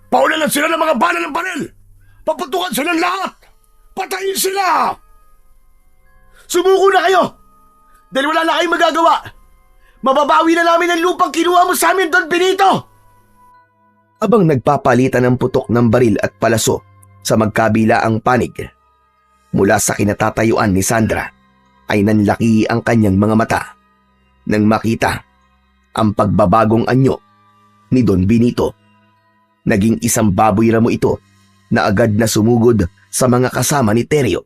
paunalan sila ng mga bala ng baril. Paputukan silang lahat. Patayin sila! Sumuko na kayo! Dahil wala na kayong magagawa. Mababawi na namin ang lupang kinuha mo sa amin, Don Benito! Abang nagpapalitan ng putok ng baril at palaso sa magkabilaang panig. Mula sa kinatatayuan ni Sandra ay nanlaki ang kanyang mga mata nang makita ang pagbabagong anyo ni Don Benito. Naging isang baboy ramo ito na agad na sumugod sa mga kasama ni Teryo.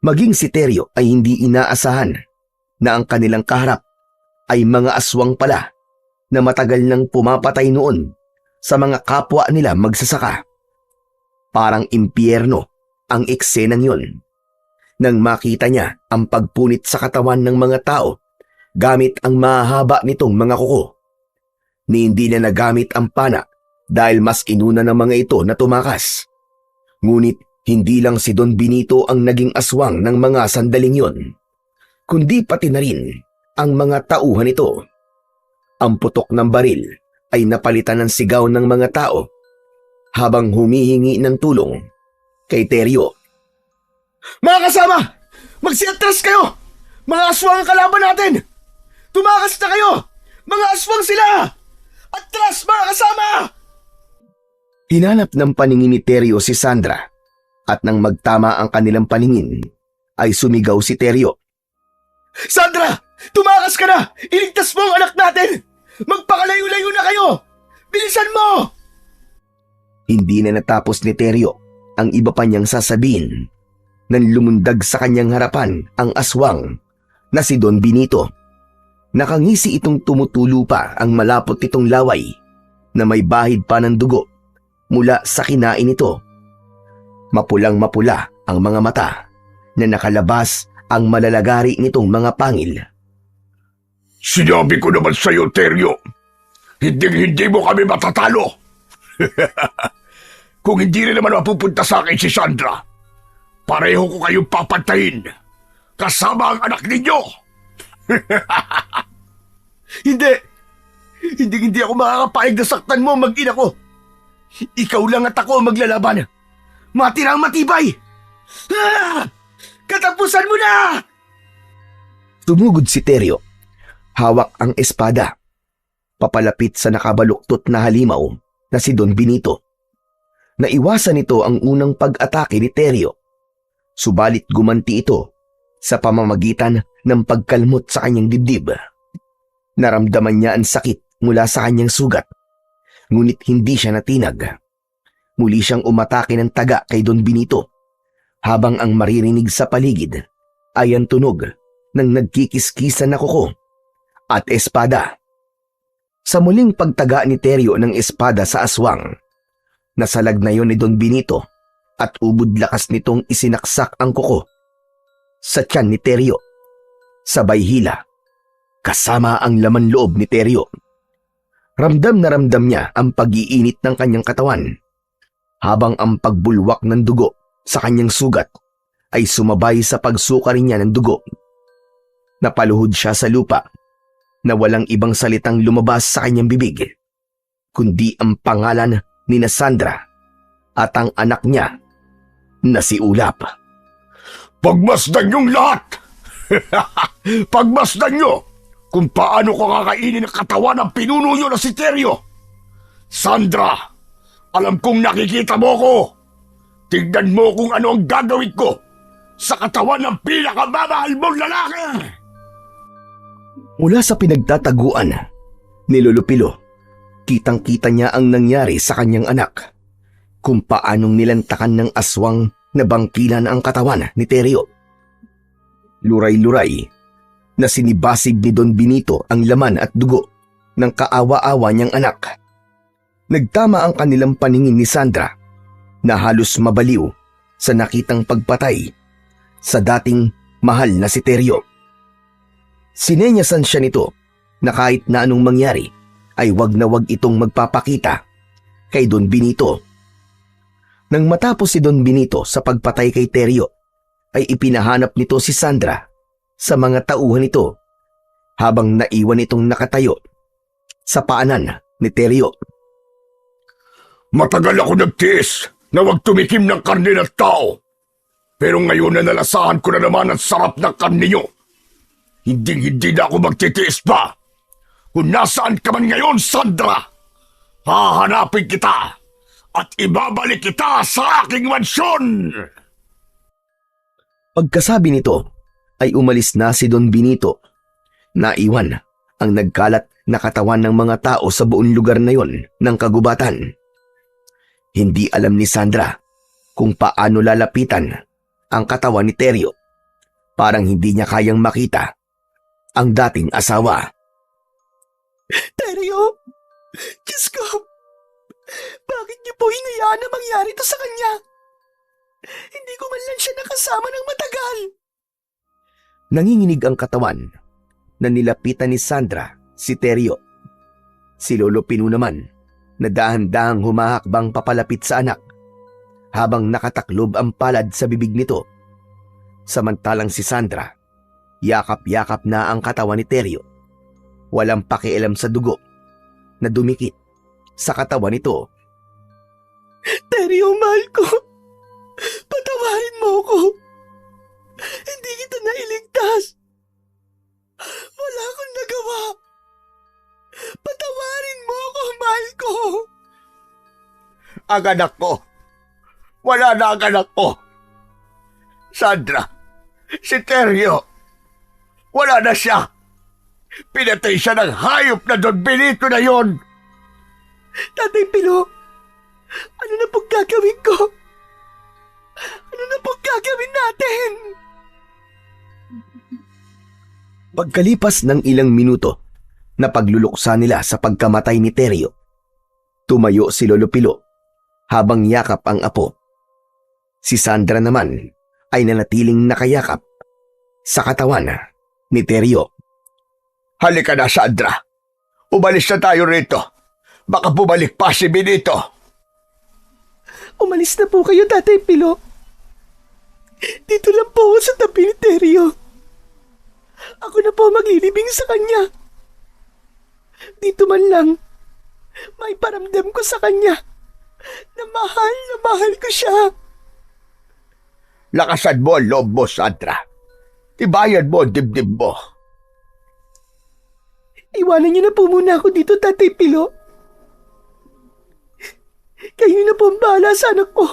Maging si Teryo ay hindi inaasahan na ang kanilang kaharap ay mga aswang pala na matagal nang pumapatay noon sa mga kapwa nila magsasaka. Parang impyerno ang eksenang yon. Nang makita niya ang pagpunit sa katawan ng mga tao gamit ang mahaba nitong mga kuko, ni hindi na nagamit ang pana dahil mas inuna ng mga ito na tumakas. Ngunit hindi lang si Don Benito ang naging aswang ng mga sandaling yon, kundi pati na rin ang mga tauhan nito. Ang putok ng baril ay napalitan ng sigaw ng mga tao habang humihingi ng tulong kay Teryo. Mga kasama! Magsiatras kayo! Mga aswang ang kalaban natin! Tumakas na kayo! Mga aswang sila! Atras mga kasama! Hinanap ng paningin ni Teryo si Sandra at nang magtama ang kanilang paningin ay sumigaw si Teryo. Sandra! Tumakas ka na! Iligtas mo ang anak natin! Magpakalayo-layo na kayo! Bilisan mo! Hindi na natapos ni Teryo ang iba pa niyang sasabihin nang lumundag sa kanyang harapan ang aswang na si Don Benito. Nakangisi itong tumutulo pa ang malapot nitong laway na may bahid pa ng dugo mula sa kinain nito. Mapulang-mapula ang mga mata na nakalabas ang malalagari nitong mga pangil. Sinabi ko naman sa'yo, Teryo, hindi mo kami matatalo. Kung hindi rin naman mapupunta sa akin si Sandra, pareho ko kayong papantayin, kasama ang anak ninyo. Hindi ako makakapayag na saktan mo, mag-ina ko. Ikaw lang at ako maglalaban. Matirang matibay. Katapusan mo na! Tumugod si Teryo. Hawak ang espada. Papalapit sa nakabaluktot na halimaw na si Don Benito. Naiwasan nito ang unang pag-atake ni Teryo. Subalit gumanti ito sa pamamagitan ng pagkalmot sa kanyang dibdib. Naramdaman niya ang sakit mula sa kanyang sugat, ngunit hindi siya natinag. Muli siyang umatake ng taga kay Don Benito, habang ang maririnig sa paligid ay ang tunog ng nagkikiskisan na kuko at espada. Sa muling pagtaga ni Teryo ng espada sa aswang, nasalag na yon ni Don Benito at ubod lakas nitong isinaksak ang kuko sa tiyan ni Teryo. Sabay hila, kasama ang laman loob ni Teryo. Ramdam na ramdam niya ang pag-iinit ng kanyang katawan, habang ang pagbulwak ng dugo sa kanyang sugat ay sumabay sa pagsuka rin niya ng dugo. Napaluhod siya sa lupa na walang ibang salitang lumabas sa kanyang bibig, kundi ang pangalan ni Sandra at ang anak niya na si Ulap. Pagmasdan niyong lahat! Pagmasdan niyo kung paano ko kakainin ang katawan ng pinuno niyo na si Teryo. Sandra, alam kong nakikita mo ko. Tignan mo kung ano ang gagawin ko sa katawan ng pinakamamahal mong lalaki. Mula sa pinagtataguan ni Lolo Pilo, kitang-kita niya ang nangyari sa kanyang anak, kung paanong nilantakan ng aswang na bangkilan ang katawan ni Teryo. Luray-luray na sinibasig ni Don Benito ang laman at dugo ng kaawa-awa niyang anak. Nagtama ang kanilang paningin ni Sandra na halos mabaliw sa nakitang pagpatay sa dating mahal na si Teryo. Sinenyasan siya nito na kahit na anong mangyari ay wag na wag itong magpapakita kay Don Benito. Nang matapos si Don Benito sa pagpatay kay Teryo, ay ipinahanap nito si Sandra sa mga tauhan nito habang naiwan itong nakatayo sa paanan ni Teryo. Matagal ako nagtiis na wag tumikim ng karne ng tao. Pero ngayon na nalasahan ko na naman ang sarap ng karne nyo. Hindi na ako magtitiis pa. Kung nasaan ka man ngayon, Sandra, Hahanapin kita at ibabalik kita sa aking mansyon! Pagkasabi nito ay umalis na si Don Benito. Naiwan ang nagkalat na katawan ng mga tao sa buong lugar na yon ng kagubatan. Hindi alam ni Sandra kung paano lalapitan ang katawan ni Teryo. Parang hindi niya kayang makita ang dating asawa. Teryo! Diyos ko! Bakit niyo po hinayaan na mangyari to sa kanya? Hindi ko man lang siya nakasama ng matagal. Nanginginig ang katawan na nilapitan ni Sandra si Teryo. Si Lolo Pino naman na dahan-dahang humahakbang papalapit sa anak habang nakataklob ang palad sa bibig nito. Samantalang si Sandra, yakap-yakap na ang katawan ni Teryo. Walang pakialam sa dugo na dumikit sa katawan nito. Teryo, mahal ko. Patawarin mo ko. Hindi kita nailigtas. Wala akong nagawa. Patawarin mo ko, mahal ko. Ang anak ko! Wala na ang anak ko! Sandra! Si Teryo! Wala na siya! Pinatay siya ng hayop na Don Benito na yon! Tatay Pilo, ano na pong gagawin ko? Ano na pong gagawin natin? Pagkalipas ng ilang minuto na pagluluksa nila sa pagkamatay ni Teryo, tumayo si Lolo Pilo habang yakap ang apo. Si Sandra naman ay nanatiling nakayakap sa katawan ni Teryo. Halika na, Sandra! Umalis na tayo rito! Baka bumalik pa si Benito! Umalis na po kayo, Tatay Pilo. Dito lang po ako sa tabi ni Teryo. Ako na po maglilibing sa kanya. Dito man lang, may paramdam ko sa kanya na mahal ko siya. Lakasan mo ang loob mo, Sandra. Tibayan mo ang dibdib mo. Iwanan niyo na po muna ako dito, Tatay Pilo. Kayo na po ang bahala sa anak ko.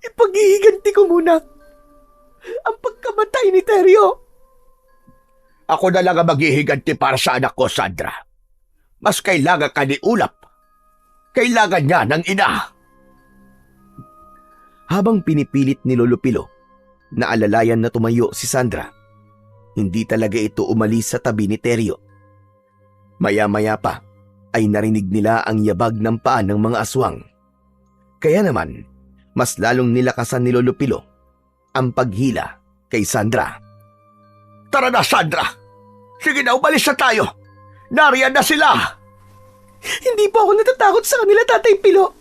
Ipaghihiganti ko muna ang pagkamatay ni Teryo. Ako na lang ang maghihiganti para sa anak ko, Sandra. Mas kailangan ka ni Ulap. Kailangan niya ng ina. Habang pinipilit ni Lolo Pilo na alalayan na tumayo si Sandra, hindi talaga ito umalis sa tabi ni Teryo. Maya-maya pa ay narinig nila ang yabag ng paa ng mga aswang. Kaya naman, mas lalong nilakasan ni Lolo Pilo ang paghila kay Sandra. Tara na, Sandra! Sige na, umalis na tayo! Nariyan na sila! Hindi po ako natatakot sa kanila, Tatay Pilo.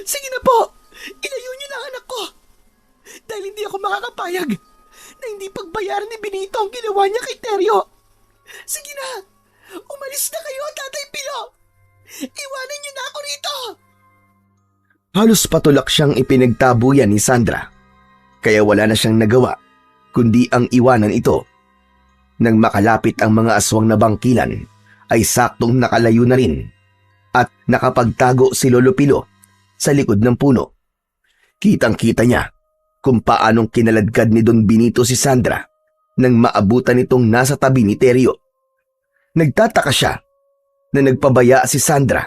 Sige na po, ilayo niyo na ang anak ko. Dahil hindi ako makakapayag na hindi pagbayaran ni Benito ang ginawa niya kay Teryo. Sige na, umalis na kayo, Tatay Pilo. Iwanan niyo na ako rito. Halos patulak siyang ipinagtabuyan ni Sandra, kaya wala na siyang nagawa kundi ang iwanan ito. Nang makalapit ang mga aswang na bangkilan, ay saktong nakalayo na rin at nakapagtago si Lolo Pilo sa likod ng puno. Kitang-kita niya kung paanong kinaladkad ni Don Benito si Sandra nang maabutan itong nasa tabi ni Teryo. Nagtataka siya na nagpabaya si Sandra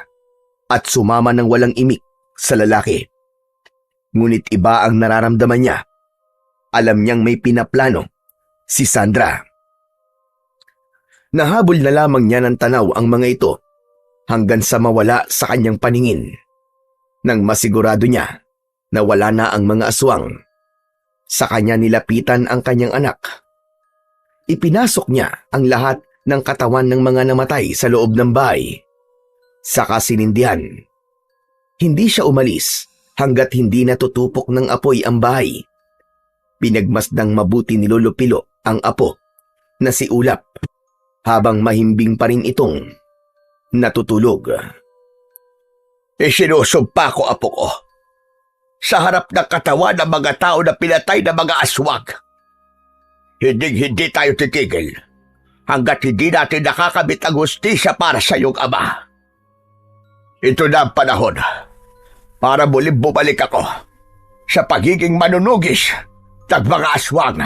at sumama ng walang imik sa lalaki. Ngunit iba ang nararamdaman niya. Alam niyang may pinaplano si Sandra. Nahabol na lamang niya ng tanaw ang mga ito hanggang sa mawala sa kanyang paningin. Nang masigurado niya na wala na ang mga aswang, sa kanya nilapitan ang kanyang anak. Ipinasok niya ang lahat ng katawan ng mga namatay sa loob ng bahay. Saka sinindihan. Hindi siya umalis hanggat hindi natutupok ng apoy ang bahay. Pinagmasdang mabuti ni Lolo Pilo ang apo na si Ulap habang mahimbing pa rin itong natutulog. Isinusumpa ko, apo ko, sa harap ng katawan ng mga tao na pinatay ng mga aswang. Hindi tayo titigil hanggat hindi natin nakakabit ang hustisya para sa iyong ama. Ito na ang panahon para muli bumalik ako sa pagiging manunugis ng mga aswang.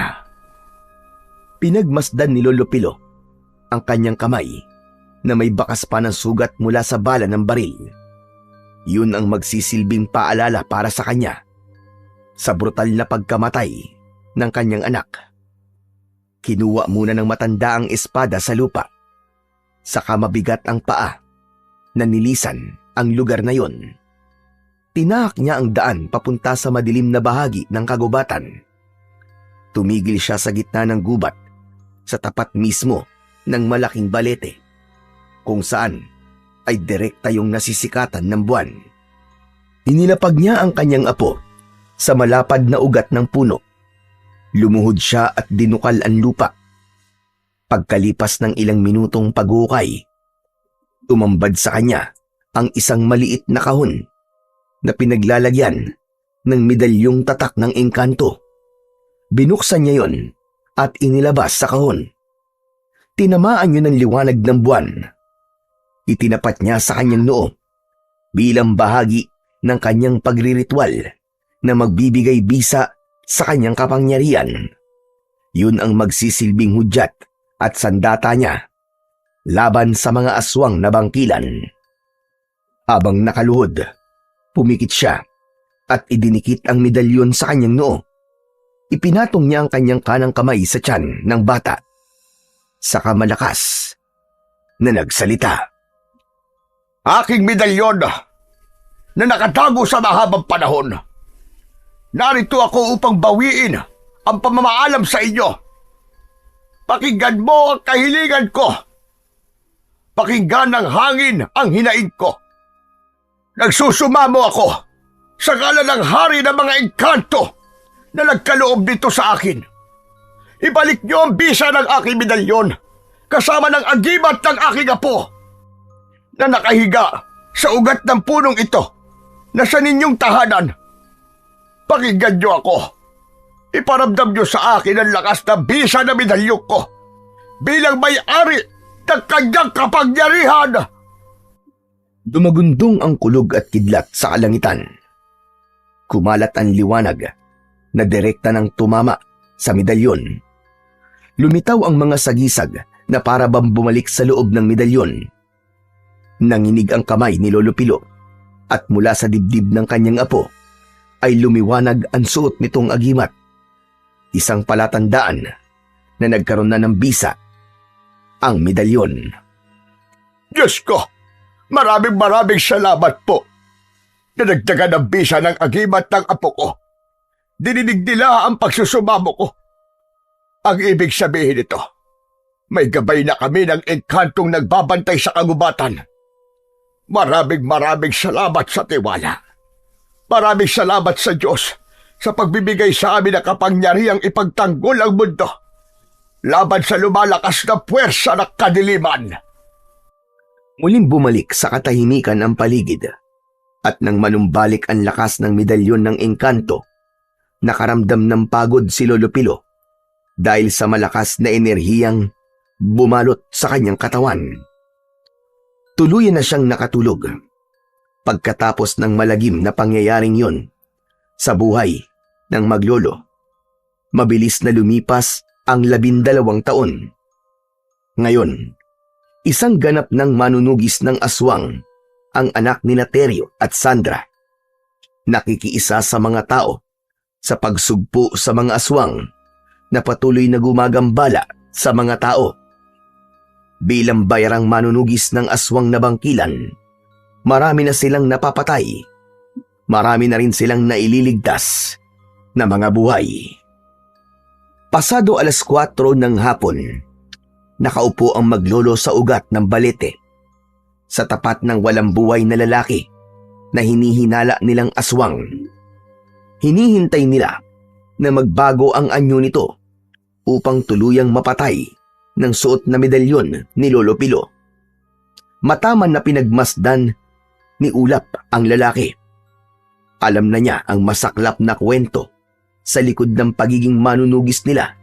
Pinagmasdan ni Lolo Pilo ang kanyang kamay na may bakas pa ng sugat mula sa bala ng baril. Yun ang magsisilbing paalala para sa kanya sa brutal na pagkamatay ng kanyang anak. Kinuha muna ng matanda ang espada sa lupa. Saka mabigat ang paa na nilisan ang lugar na yon. Tinahak niya ang daan papunta sa madilim na bahagi ng kagubatan. Tumigil siya sa gitna ng gubat sa tapat mismo ng malaking balete kung saan ay direkta yung nasisikatan ng buwan. Inilapag niya ang kanyang apo sa malapad na ugat ng puno. Lumuhod siya at dinukal ang lupa. Pagkalipas ng ilang minutong paghukay, tumambad sa kanya ang isang maliit na kahon na pinaglalagyan ng medalyong tatak ng engkanto. Binuksan niya yon at inilabas sa kahon. Tinamaan yun ng liwanag ng buwan. Itinapat niya sa kanyang noo bilang bahagi ng kanyang pagriritwal na magbibigay bisa sa kanyang kapangyarihan. Yun ang magsisilbing hudyat at sandata niya laban sa mga aswang na bangkilan. Habang nakaluhod, pumikit siya at idinikit ang medalyon sa kanyang noo. Ipinatong niya ang kanyang kanang kamay sa tiyan ng bata. Saka malakas na nagsalita. Aking medalyon na nakatago sa mahabang panahon. Narito ako upang bawiin ang pamamaalam sa inyo. Pakinggan mo ang kahilingan ko. Pakinggan ng hangin ang hinaing ko. Nagsusumamo ako sa ngalan ng hari ng mga engkanto na nagkaloob dito sa akin. Ibalik niyo ang bisa ng aking medalyon kasama ng agimat ng aking apo na nakahiga sa ugat ng punong ito na sa ninyong tahanan. Pakinggan niyo ako. Iparamdam niyo sa akin ang lakas na bisa na medalyon ko bilang may-ari ng kanyang kapangyarihan. Dumagundong ang kulog at kidlat sa kalangitan. Kumalat ang liwanag na direkta ng tumama sa medalyon. Lumitaw ang mga sagisag na para bang bumalik sa loob ng medalyon. Nanginig ang kamay ni Lolo Pilo at mula sa dibdib ng kanyang apo ay lumiwanag ang suot nitong agimat. Isang palatandaan na nagkaroon na ng bisa ang medalyon. Diyos ko, maraming salamat po. Nadagdagan ang bisa ng agimat ng apo ko. Dinidig nila ang pagsusumamo ko. Ang ibig sabihin nito, may gabay na kami ng engkantong nagbabantay sa kagubatan. Maraming salamat sa tiwala. Maraming salamat sa Diyos sa pagbibigay sa amin ng kapangyarihang ipagtanggol ang mundo laban sa lumalakas na puwersa ng kadiliman. Muling bumalik sa katahimikan ang paligid at nang manumbalik ang lakas ng medalyon ng engkanto, nakaramdam ng pagod si Lolo Pilo dahil sa malakas na enerhiyang bumalot sa kanyang katawan. Tuluyan na siyang nakatulog pagkatapos ng malagim na pangyayaring yon sa buhay ng maglolo. Mabilis na lumipas ang 12 taon. Ngayon, isang ganap ng manunugis ng aswang ang anak ni Terio at Sandra. Nakikiisa sa mga tao sa pagsugpo sa mga aswang na patuloy na gumagambala sa mga tao. Bilang bayarang manunugis ng aswang na bangkilan, marami na silang napapatay. Marami na rin silang naililigtas na mga buhay. Pasado 4:00 ng hapon, nakaupo ang maglolo sa ugat ng balete sa tapat ng walang buhay na lalaki na hinihinala nilang aswang. Hinihintay nila na magbago ang anyo nito upang tuluyang mapatay ng suot na medalyon ni Lolo Pilo. Mataman na pinagmasdan ni Ulap ang lalaki. Alam na niya ang masaklap na kwento sa likod ng pagiging manunugis nila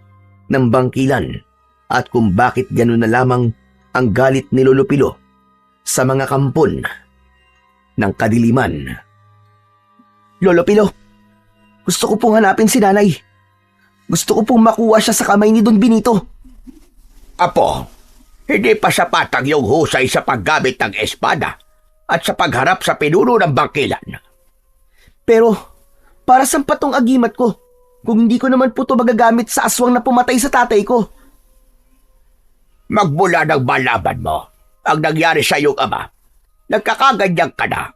ng bangkilan at kung bakit gano'n na lamang ang galit ni Lolo Pilo sa mga kampon. ng kadiliman. Lolo Pilo, gusto ko pong hanapin si nanay. Gusto ko pong makuha siya sa kamay ni Don Benito. Apo, hindi pa sapat ang iyong husay sa paggamit ng espada at sa pagharap sa pinuno ng bangkilan. Pero, para saan pa tong agimat ko kung hindi ko naman po ito magagamit sa aswang na pumatay sa tatay ko? Magmula ng malaman mo ang nangyari sa iyong ama, nagkakaganyan ka na.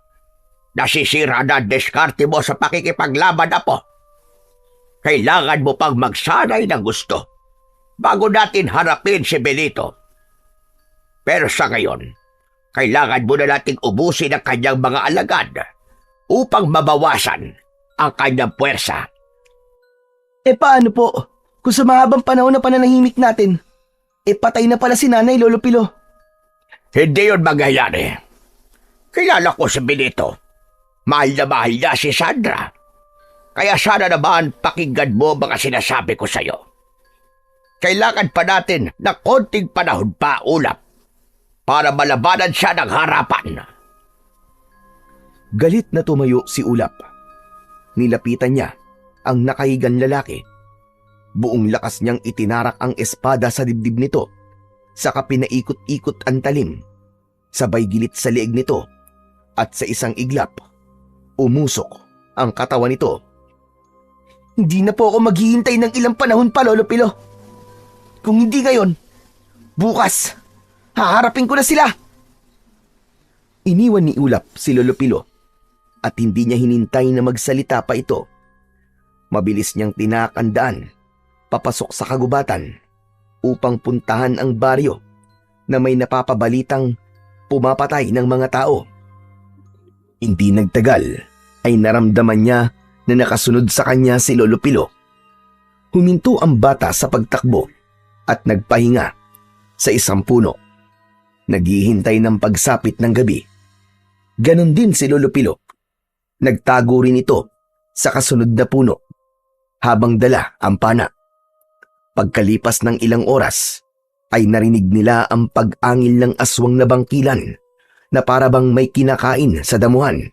Nasisira na ang diskarte mo sa pakikipaglaban, Apo. Kailangan mo pang magsanay ng gusto bago natin harapin si Benito. Pero sa ngayon, kailangan mo na nating ubusin ang kanyang mga alagad upang mabawasan ang kanyang puwersa. Paano po? Kung sa mahabang panahon na pananahimik natin, patay na pala si nanay, Lolo Pilo. Hindi yun mangyayari. Kilala ko si Benito. Mahal na mahal niya si Sandra. Kaya sana naman pakinggan mo mga sinasabi ko sa'yo. Kailangan pa natin ng konting panahon pa, Ulap, para malabanan siya ng harapan. Galit na tumayo si Ulap. Nilapitan niya ang nakahigang lalaki. Buong lakas niyang itinarak ang espada sa dibdib nito, saka pinaikot-ikot ang talim. Sabay gilit sa leeg nito at sa isang iglap, umusok ang katawan nito. Hindi na po ako maghihintay ng ilang panahon pa, Lolo Pilo. Kung hindi ngayon, bukas, haharapin ko na sila. Iniwan ni Ulap si Lolo Pilo at hindi niya hinintay na magsalita pa ito. Mabilis niyang tinakandaan papasok sa kagubatan upang puntahan ang baryo na may napapabalitang pumapatay ng mga tao. Hindi nagtagal ay naramdaman niya na nakasunod sa kanya si Lolo Pilo. Huminto ang bata sa pagtakbo at nagpahinga sa isang puno. Naghihintay ng pagsapit ng gabi. Ganon din si Lolo Pilo. Nagtago rin ito sa kasunod na puno habang dala ang pana. Pagkalipas ng ilang oras ay narinig nila ang pag-angil ng aswang na bangkilan na parabang may kinakain sa damuhan.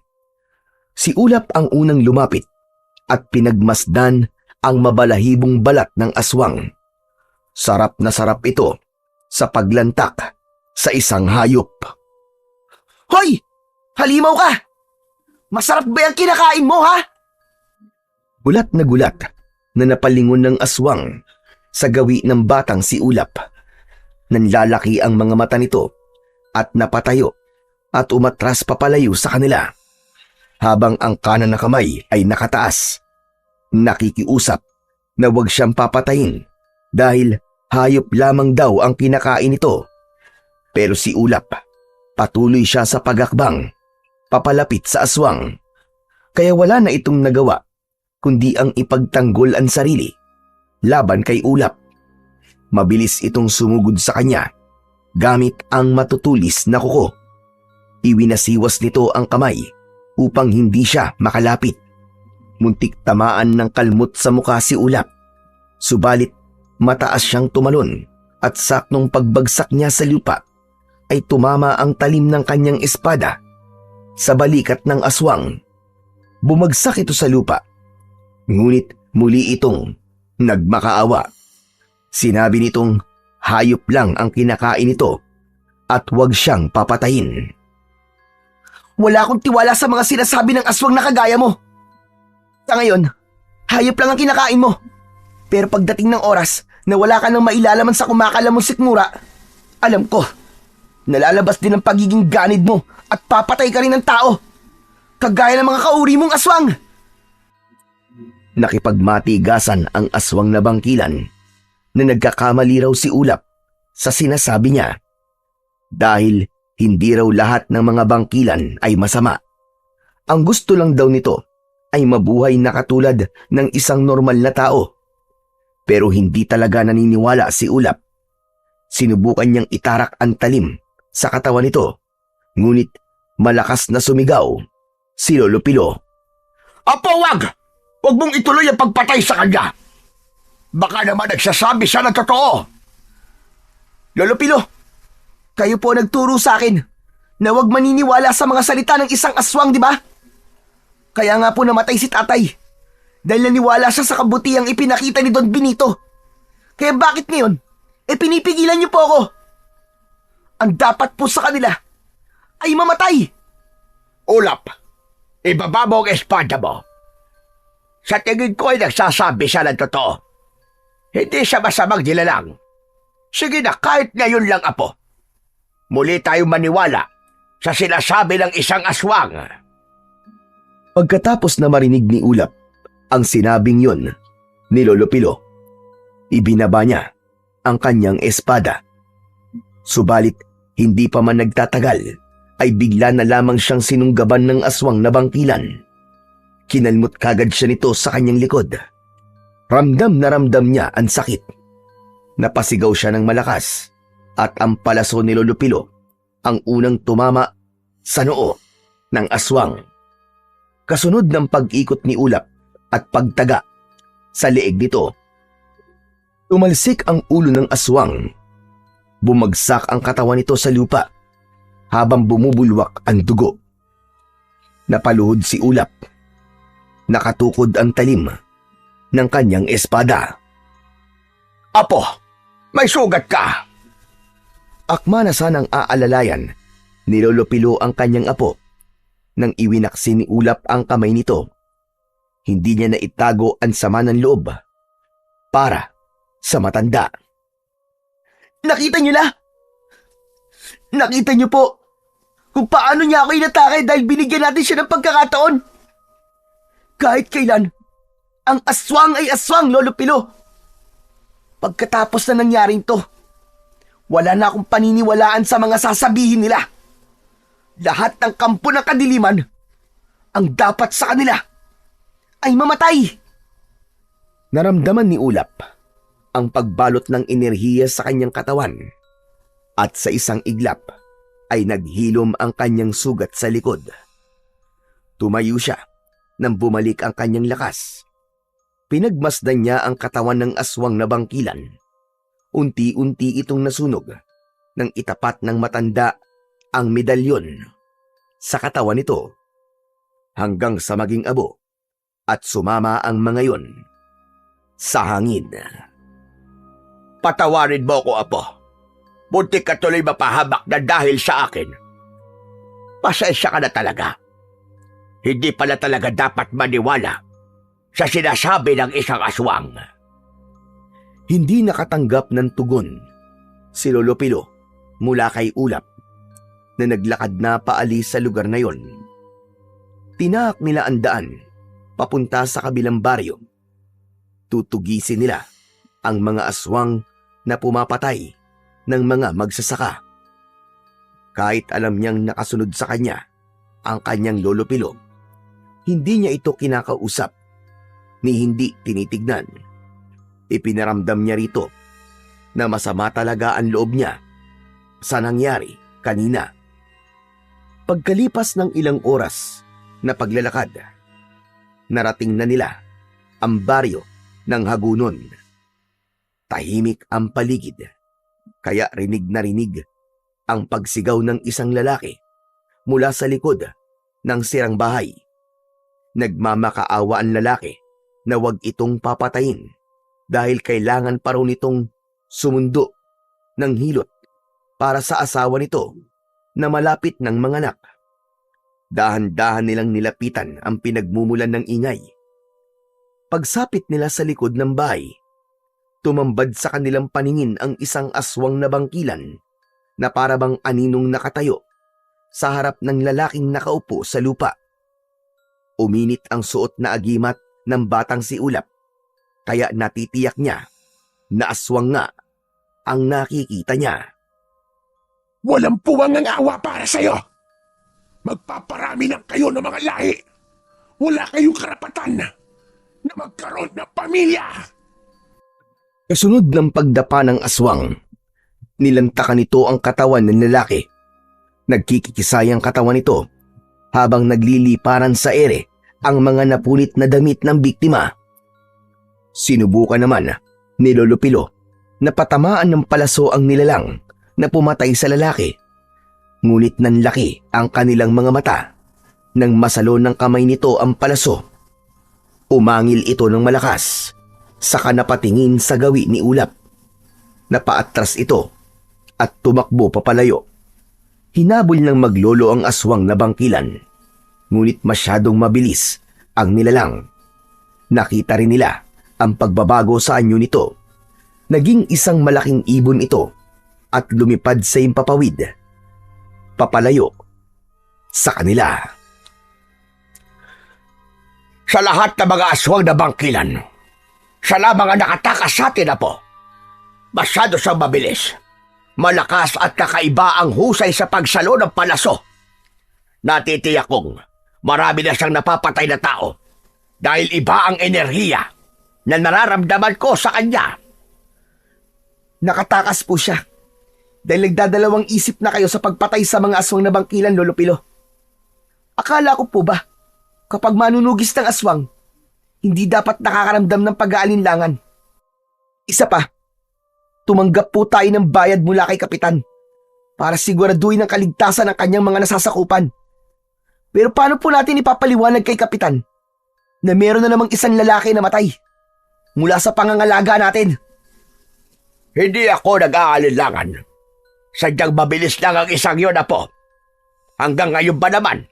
Si Ulap ang unang lumapit at pinagmasdan ang mabalahibong balat ng aswang. Sarap na sarap ito sa paglantak sa isang hayop. Hoy! Halimaw ka! Masarap ba yung kinakain mo, ha? Gulat na napalingon ng aswang sa gawi ng batang si Ulap. Nanlalaki ang mga mata nito at napatayo at umatras papalayo sa kanila. Habang ang kanan na kamay ay nakataas, nakikiusap na huwag siyang papatayin dahil hayop lamang daw ang kinakain nito. Pero si Ulap, patuloy siya sa pagakbang, papalapit sa aswang. Kaya wala na itong nagawa kundi ang ipagtanggol ang sarili laban kay Ulap. Mabilis itong sumugod sa kanya gamit ang matutulis na kuko. Iwinasiwas nito ang kamay upang hindi siya makalapit. Muntik tamaan ng kalmot sa mukha si Ulap. Subalit mataas siyang tumalon at saknong pagbagsak niya sa lupa ay tumama ang talim ng kanyang espada sa balikat ng aswang. Bumagsak ito sa lupa, ngunit muli itong nagmakaawa. Sinabi nitong hayop lang ang kinakain nito at huwag siyang papatayin. Wala akong tiwala sa mga sinasabi ng aswang na kagaya mo. Sa ngayon, hayop lang ang kinakain mo. Pero pagdating ng oras na wala ka nang mailalaman sa kumakalam mong sikmura, alam ko, nalalabas din ang pagiging ganid mo at papatay ka rin ng tao. Kagaya ng mga kauri mong aswang. Nakipagmatigasan ang aswang na bangkilan na nagkakamali raw si Ulap sa sinasabi niya. Dahil hindi raw lahat ng mga bangkilan ay masama. Ang gusto lang daw nito ay mabuhay na katulad ng isang normal na tao. Pero hindi talaga naniniwala si Ulap. Sinubukan niyang itarak ang talim sa katawan nito, ngunit malakas na sumigaw si Lolo Pilo. Apo, wag! Huwag mong ituloy ang pagpatay sa kanya. Baka naman nagsasabi siya ng totoo. Lolo Pilo, kayo po nagturo sa akin na huwag maniniwala sa mga salita ng isang aswang, di ba? Kaya nga po namatay si tatay dahil naniwala siya sa kabutihang ipinakita ni Don Benito. Kaya bakit ngayon, pinipigilan niyo po ako? Ang dapat po sa kanila ay mamatay. Ulap, ibaba mo ang espada mo. Sa tingin ko ay nagsasabi siya ng totoo. Hindi siya masamang nilalang. Sige na, kahit ngayon lang, apo. Muli tayong maniwala sa sinasabi ng isang aswang. Pagkatapos na marinig ni Ulap ang sinabing yon ni Lolo Pilo, ibinaba niya ang kanyang espada. Subalit hindi pa man nagtatagal ay bigla na lamang siyang sinunggaban ng aswang na bangkilan. Kinalmot kagad siya nito sa kanyang likod. Ramdam na ramdam niya ang sakit. Napasigaw siya ng malakas at ang palaso ni Lolo Pilo ang unang tumama sa noo ng aswang. Kasunod ng pag-ikot ni Ulap at pagtaga sa leeg nito, tumalsik ang ulo ng aswang. Bumagsak ang katawan nito sa lupa habang bumubulwak ang dugo. Napaluhod si Ulap. Nakatukod ang talim ng kanyang espada. Apo, may sugat ka. Akma na sanang aalalayan ni Lolo Pilo ang kanyang apo nang iwinaksi ni Ulap ang kamay nito. Hindi niya na itago ang sama ng loob para sa matanda. Nakita niyo na? Nakita niyo po kung paano niya ako inatake dahil binigyan natin siya ng pagkakataon. Kahit kailan, ang aswang ay aswang, Lolo Pilo. Pagkatapos na nangyaring to, wala na akong paniniwalaan sa mga sasabihin nila. Lahat ng kampo ng kadiliman, ang dapat sa kanila ay mamatay. Naramdaman ni Ulap ang pagbalot ng enerhiya sa kanyang katawan at sa isang iglap ay naghilom ang kanyang sugat sa likod. Tumayo siya nang bumalik ang kanyang lakas. Pinagmasdan niya ang katawan ng aswang na bangkilan. Unti-unti itong nasunog nang itapat ng matanda ang medalyon sa katawan nito hanggang sa maging abo at sumama ang mga yon sa hangin. Patawarin mo ko, apo. Muntik ka tuloy mapahamak na dahil sa akin. Pasensya ka na talaga. Hindi pala talaga dapat maniwala sa sinasabi ng isang aswang. Hindi nakatanggap ng tugon si Lolo Pilo mula kay Ulap na naglakad na paalis sa lugar na yon. Tinaak nila ang daan papunta sa kabilang baryo. Tutugisin nila ang mga aswang na pumapatay ng mga magsasaka. Kahit alam niyang nakasunod sa kanya ang kanyang Lolo Pilo, hindi niya ito kinakausap ni hindi tinitignan. Ipinaramdam niya rito na masama talaga ang loob niya sa nangyari kanina. Pagkalipas ng ilang oras na paglalakad, narating na nila ang baryo ng Hagunon. Tahimik ang paligid, kaya rinig na rinig ang pagsigaw ng isang lalaki mula sa likod ng sirang bahay. Nagmamakaawa ang lalaki na wag itong papatayin dahil kailangan pa raw nitong sumundo ng hilot para sa asawa nito na malapit ng manganak. Dahan-dahan nilang nilapitan ang pinagmumulan ng ingay. Pagsapit nila sa likod ng bahay, tumambad sa kanilang paningin ang isang aswang na bangkilan na parabang aninong nakatayo sa harap ng lalaking nakaupo sa lupa. Uminit ang suot na agimat ng batang si Ulap, kaya natitiyak niya na aswang nga ang nakikita niya. Walang puwang ang awa para sa'yo. Magpaparami lang kayo ng mga lahi. Wala kayong karapatan na magkaroon ng pamilya. Kasunod ng pagdapa ng aswang, nilantakan nito ang katawan ng lalaki. Nagkikisay ang katawan nito habang nagliliparan sa ere ang mga napunit na damit ng biktima. Sinubukan naman ni Lolo Pilo na patamaan ng palaso ang nilalang na pumatay sa lalaki. Ngunit nanlaki ang kanilang mga mata nang masalo ng kamay nito ang palaso. Umangil ito ng malakas, saka napatingin sa gawi ni Ulap. Napaatras ito at tumakbo papalayo. Hinabol ng maglolo ang aswang na bangkilan, ngunit masyadong mabilis ang nilalang. Nakita rin nila ang pagbabago sa anyo nito. Naging isang malaking ibon ito at lumipad sa impapawid, papalayo sa kanila. Sa lahat ng mga aswang na bangkilan, siya lamang ang nakatakas sa atin, Apo. Masyado siyang mabilis. Malakas at kakaiba ang husay sa pagsalo ng palaso. Natitiyak kong marami na siyang napapatay na tao dahil iba ang enerhiya na nararamdaman ko sa kanya. Nakatakas po siya dahil nagdadalawang isip na kayo sa pagpatay sa mga aswang na bangkilan, Lolo Pilo. Akala ko po ba, kapag manunugis ng aswang, hindi dapat nakakaramdam ng pag-aalinlangan. Isa pa, tumanggap po tayo ng bayad mula kay Kapitan para siguraduhin ang kaligtasan ng kanyang mga nasasakupan. Pero paano po natin ipapaliwanag kay Kapitan na meron na namang isang lalaki na matay mula sa pangangalaga natin? Hindi ako nag-aalinlangan. Sadyang mabilis lang ang isang yun, Apo. Hanggang ngayon ba naman,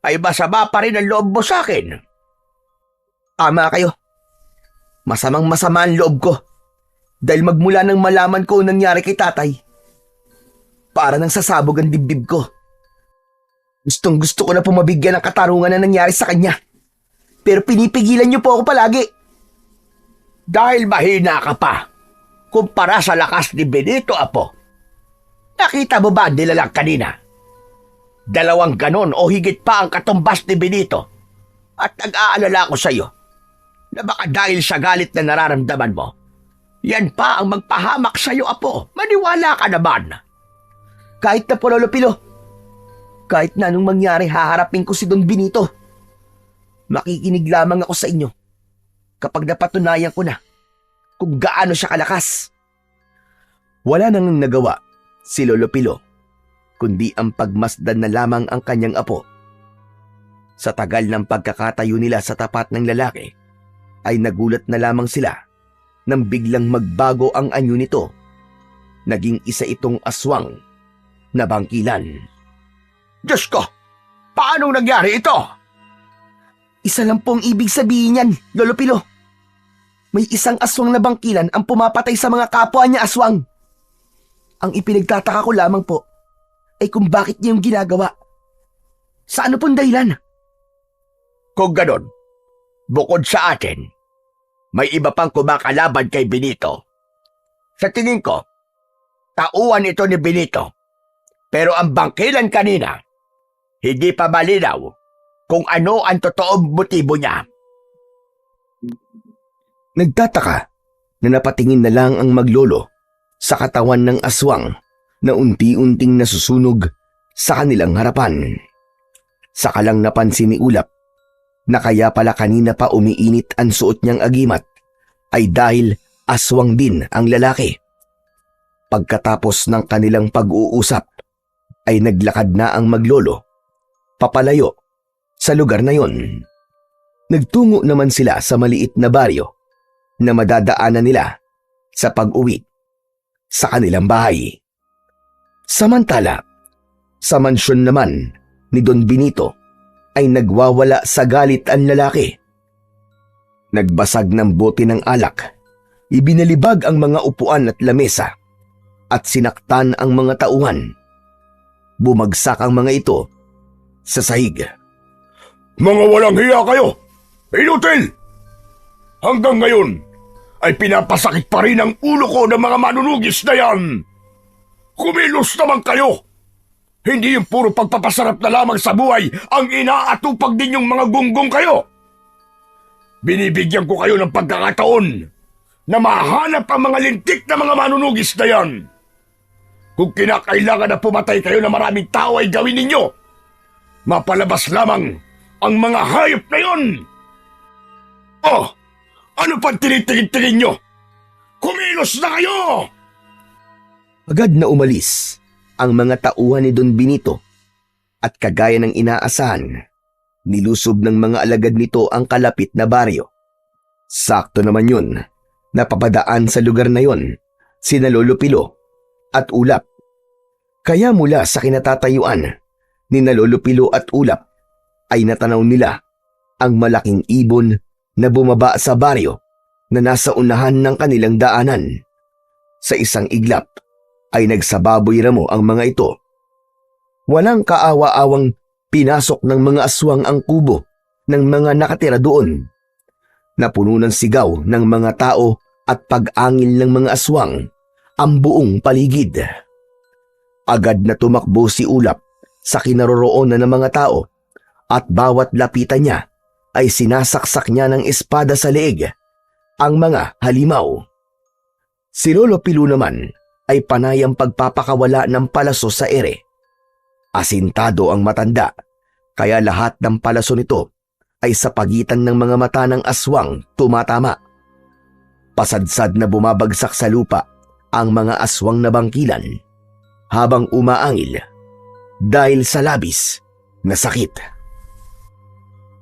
ay masama pa rin ang loob mo sa akin. Tama kayo. Masamang-masama ang loob ko dahil magmula nang malaman ko ang nangyari kay tatay, para nang sasabog ang dibdib ko. Gustong gusto ko na pumabigyan ng katarungan na nangyari sa kanya. Pero pinipigilan niyo po ako palagi. Dahil mahina ka pa, kumpara sa lakas ni Benito, Apo. Nakita mo ba ang nilalang kanina? 2 ganon o higit pa ang katumbas ni Benito. At nag-aalala ko sa iyo na baka dahil sa galit na nararamdaman mo, yan pa ang magpahamak sa iyo, Apo. Maniwala ka naman. Kahit na po, Lolo Pilo, kahit na anong mangyari, haharapin ko si Don Benito. Makikinig lamang ako sa inyo kapag napatunayan ko na kung gaano siya kalakas. Wala nang nagawa si Lolo Pilo, kundi ang pagmasdan na lamang ang kanyang apo. Sa tagal ng pagkakatayo nila sa tapat ng lalaki, ay nagulat na lamang sila nang biglang magbago ang anyo nito. Naging isa itong aswang na bangkilan. Diyos ko! Paanong nangyari ito? Isa lang po ang ibig sabihin niyan, Lolo Pilo. May isang aswang na bangkilan ang pumapatay sa mga kapwa niya aswang. Ang ipinagtataka ko lamang po ay kung bakit niya yung ginagawa. Sa ano pong dahilan? Kung ganon, bukod sa atin, may iba pang kumakalaban kay Benito. Sa tingin ko, tauhan ito ni Benito. Pero ang bangkilan kanina, hindi pa malinaw kung ano ang totoong motibo niya. Nagtataka na napatingin na lang ang maglolo sa katawan ng aswang na unti-unting nasusunog sa kanilang harapan. Saka lang napansin ni Ulap na kaya pala kanina pa umiinit ang suot niyang agimat ay dahil aswang din ang lalaki. Pagkatapos ng kanilang pag-uusap ay naglakad na ang maglolo papalayo sa lugar na yon. Nagtungo naman sila sa maliit na baryo na madadaanan nila sa pag-uwi sa kanilang bahay. Samantala, sa mansyon naman ni Don Benito ay nagwawala sa galit ang lalaki. Nagbasag ng bote ng alak, ibinalibag ang mga upuan at lamesa at sinaktan ang mga tauhan. Bumagsak ang mga ito sa sahig. Mga walang hiya kayo! Inutil! Hanggang ngayon ay pinapasakit pa rin ang ulo ko ng mga manunugis na yan! Kumilos naman kayo! Hindi yung puro pagpapasarap na lamang sa buhay ang inaatupag ninyong mga gunggong kayo! Binibigyan ko kayo ng pagkakataon na mahanap ang mga lintik na mga manunugis na yan! Kung kinakailangan na pumatay kayo na maraming tao ay gawin ninyo! Mapalabas lamang ang mga hayop na yon! Oh! Ano pang tinitingin-tingin nyo? Kumilos na kayo! Agad na umalis ang mga tauhan ni Don Benito at kagaya ng inaasahan, nilusob ng mga alagad nito ang kalapit na baryo. Sakto naman yun, napapadaan sa lugar na yon sina Lolo Pilo at Ulap. Kaya mula sa kinatatayuan ni na Lolo Pilo at Ulap ay natanaw nila ang malaking ibon na bumaba sa baryo na nasa unahan ng kanilang daanan. Sa isang iglap ay nagsababoy ramo ang mga ito. Walang kaawa-awang pinasok ng mga aswang ang kubo ng mga nakatira doon. Napuno ng sigaw ng mga tao at pag-angil ng mga aswang ang buong paligid. Agad na tumakbo si Ulap sa kinaroroonan ng mga tao at bawat lapitan niya ay sinasaksak niya ng espada sa leeg ang mga halimaw. Si Lolo Pilo naman ay panayang pagpapakawala ng palaso sa ere. Asintado ang matanda, kaya lahat ng palaso nito ay sa pagitan ng mga mata ng aswang tumatama. Pasadsad na bumabagsak sa lupa ang mga aswang na bangkilan habang umaangil dahil sa labis na sakit.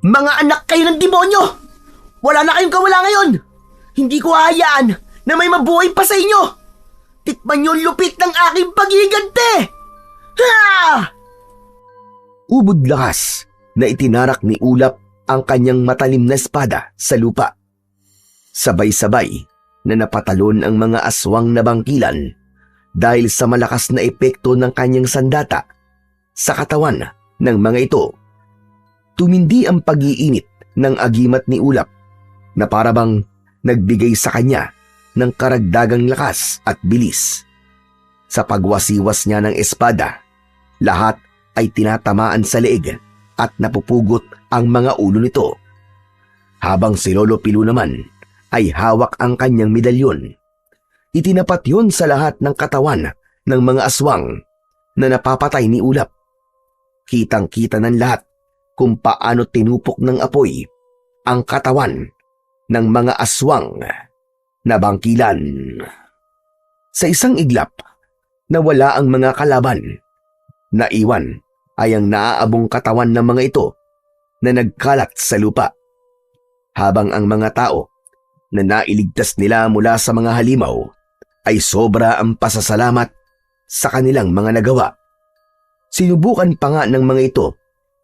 Mga anak kayo ng demonyo! Wala na kayong kawala ngayon! Hindi ko hahayaan na may mabuhay pa sa inyo! Tikman niyo ang lupit ng aking pagigante! Ha! Ubod lakas na itinarak ni Ulap ang kanyang matalim na espada sa lupa. Sabay-sabay na napatalon ang mga aswang na bangkilan dahil sa malakas na epekto ng kanyang sandata sa katawan ng mga ito. Tumindi ang pag-iinit ng agimat ni Ulap na parabang nagbigay sa kanya ng karagdagang lakas at bilis. Sa pagwasiwas niya ng espada, lahat ay tinatamaan sa leeg at napupugot ang mga ulo nito. Habang si Lolo Pilo naman ay hawak ang kanyang medalyon. Itinapat yon sa lahat ng katawan ng mga aswang na napapatay ni Ulap. Kitang-kita ng lahat kung paano tinupok ng apoy ang katawan ng mga aswang na bangkilan. Sa isang iglap, nawala ang mga kalaban. Naiwan ay ang naaabong katawan ng mga ito na nagkalat sa lupa. Habang ang mga tao na nailigtas nila mula sa mga halimaw ay sobra ang pasasalamat sa kanilang mga nagawa. Sinubukan pa nga ng mga ito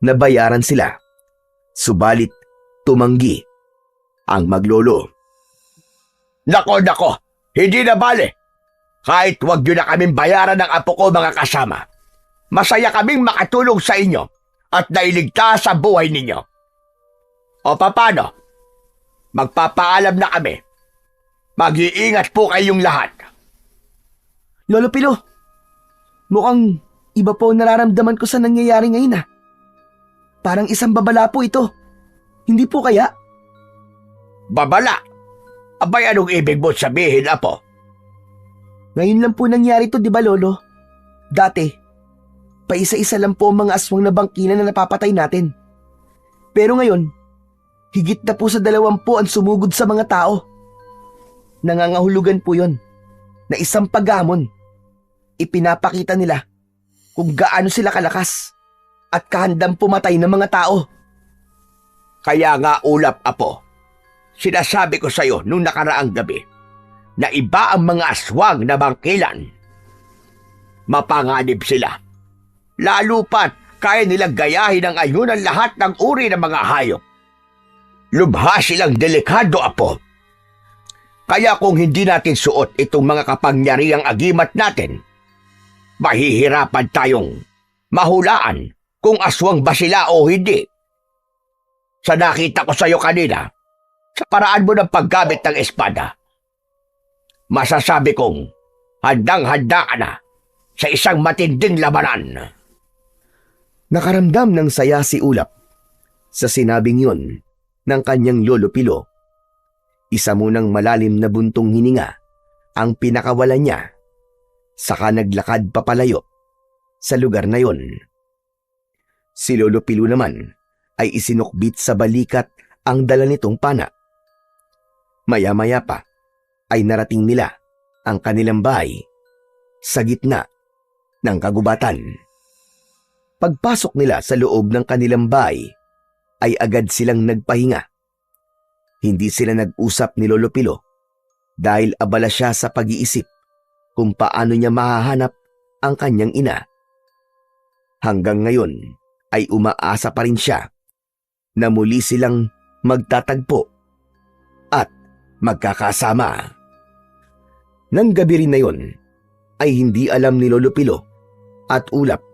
na bayaran sila. Subalit tumanggi ang maglolo. Nako, hindi na bale. Kahit wag nyo na kaming bayaran ng apo ko mga kasama. Masaya kaming makatulong sa inyo at nailigtas sa buhay ninyo. O papano? Magpapaalam na kami. Mag-iingat po kayong lahat. Lolo Pilo, mukhang iba po ang nararamdaman ko sa nangyayari ngayon. Parang isang babala po ito. Hindi po kaya? Babala? Abay, anong ibig mo sabihin, apo? Ngayon lang po nangyari ito, di ba, Lolo? Dati, paisa-isa lang po ang mga aswang na bangkilan na napapatay natin. Pero ngayon, higit na po sa 20 ang sumugod sa mga tao. Nangangahulugan po yon na isang paghamon. Ipinapakita nila kung gaano sila kalakas at kahandang pumatay ng mga tao. Kaya nga, Ulap, apo, sinasabi ko sa'yo nung nakaraang gabi na iba ang mga aswang na bangkilan. Mapanganib sila. Lalo pat kaya nilang gayahin ang ayunan lahat ng uri ng mga hayop. Lubha silang delikado, apo. Kaya kung hindi natin suot itong mga kapangyarihang agimat natin, mahihirapan tayong mahulaan kung aswang ba sila o hindi. Sa nakita ko sa'yo kanina, sa paraan mo ng paggamit ng espada, masasabi kong handang-handa ka na sa isang matinding labanan. Nakaramdam ng saya si Ulap sa sinabing yun ng kanyang Lolo Pilo. Isa munang malalim na buntong hininga ang pinakawalan niya, saka naglakad papalayo sa lugar na yon. Si Lolo Pilo naman ay isinukbit sa balikat ang dala nitong pana. Maya-maya pa ay narating nila ang kanilang bahay sa gitna ng kagubatan. Pagpasok nila sa loob ng kanilang bahay, ay agad silang nagpahinga. Hindi sila nag-usap ni Lolo Pilo dahil abala siya sa pag-iisip kung paano niya mahahanap ang kanyang ina. Hanggang ngayon ay umaasa pa rin siya na muli silang magtatagpo at magkakasama. Nang gabi rin na yon, ay hindi alam ni Lolo Pilo at Ulap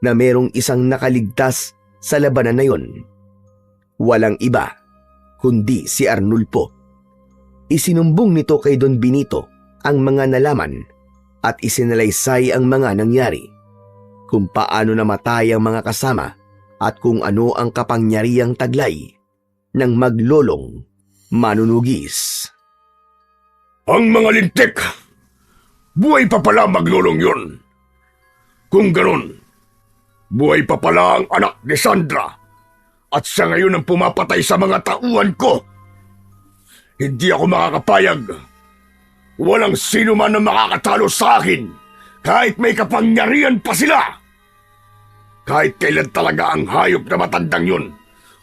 na merong isang nakaligtas sa labanan na yon. Walang iba kundi si Arnulfo. Isinumbong nito kay Don Benito ang mga nalaman at isinalaysay ang mga nangyari, kung paano namatay ang mga kasama at kung ano ang kapangyarihang taglay ng maglolong manunugis. Ang mga lintik! Buhay pa pala maglolong yun. Kung ganun, buhay pa pala ang anak ni Sandra at siya ngayon ang pumapatay sa mga tauhan ko. Hindi ako makakapayag. Walang sino man ang makakatalo sa akin kahit may kapangyarihan pa sila. Kahit kailan talaga ang hayop na matandang yun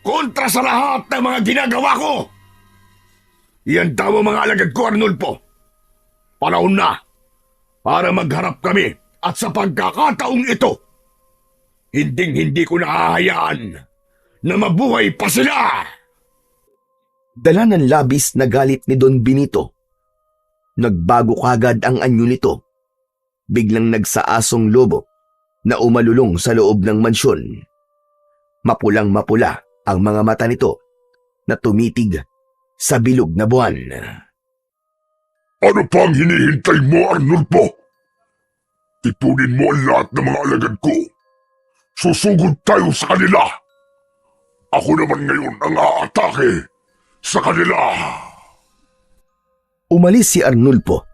kontra sa lahat ng mga ginagawa ko. Iyan daw ang mga alagad ko, Arnulfo. Panahon na para magharap kami at sa pagkakataong ito, hindi ko nahahayaan na mabuhay pa sila. Dala ng labis na galit ni Don Benito. Nagbago kagad ang anyo nito. Biglang nagsaasong lobo na umalulong sa loob ng mansyon. Mapulang-mapula ang mga mata nito na tumitig sa bilog na buwan. Ano pa ang hinihintay mo, Arnulfo? Ipunin mo ang lahat ng mga alagad ko. Susugod tayo sa kanila. Ako naman ngayon ang aatake sa kanila. Umalis si Arnulfo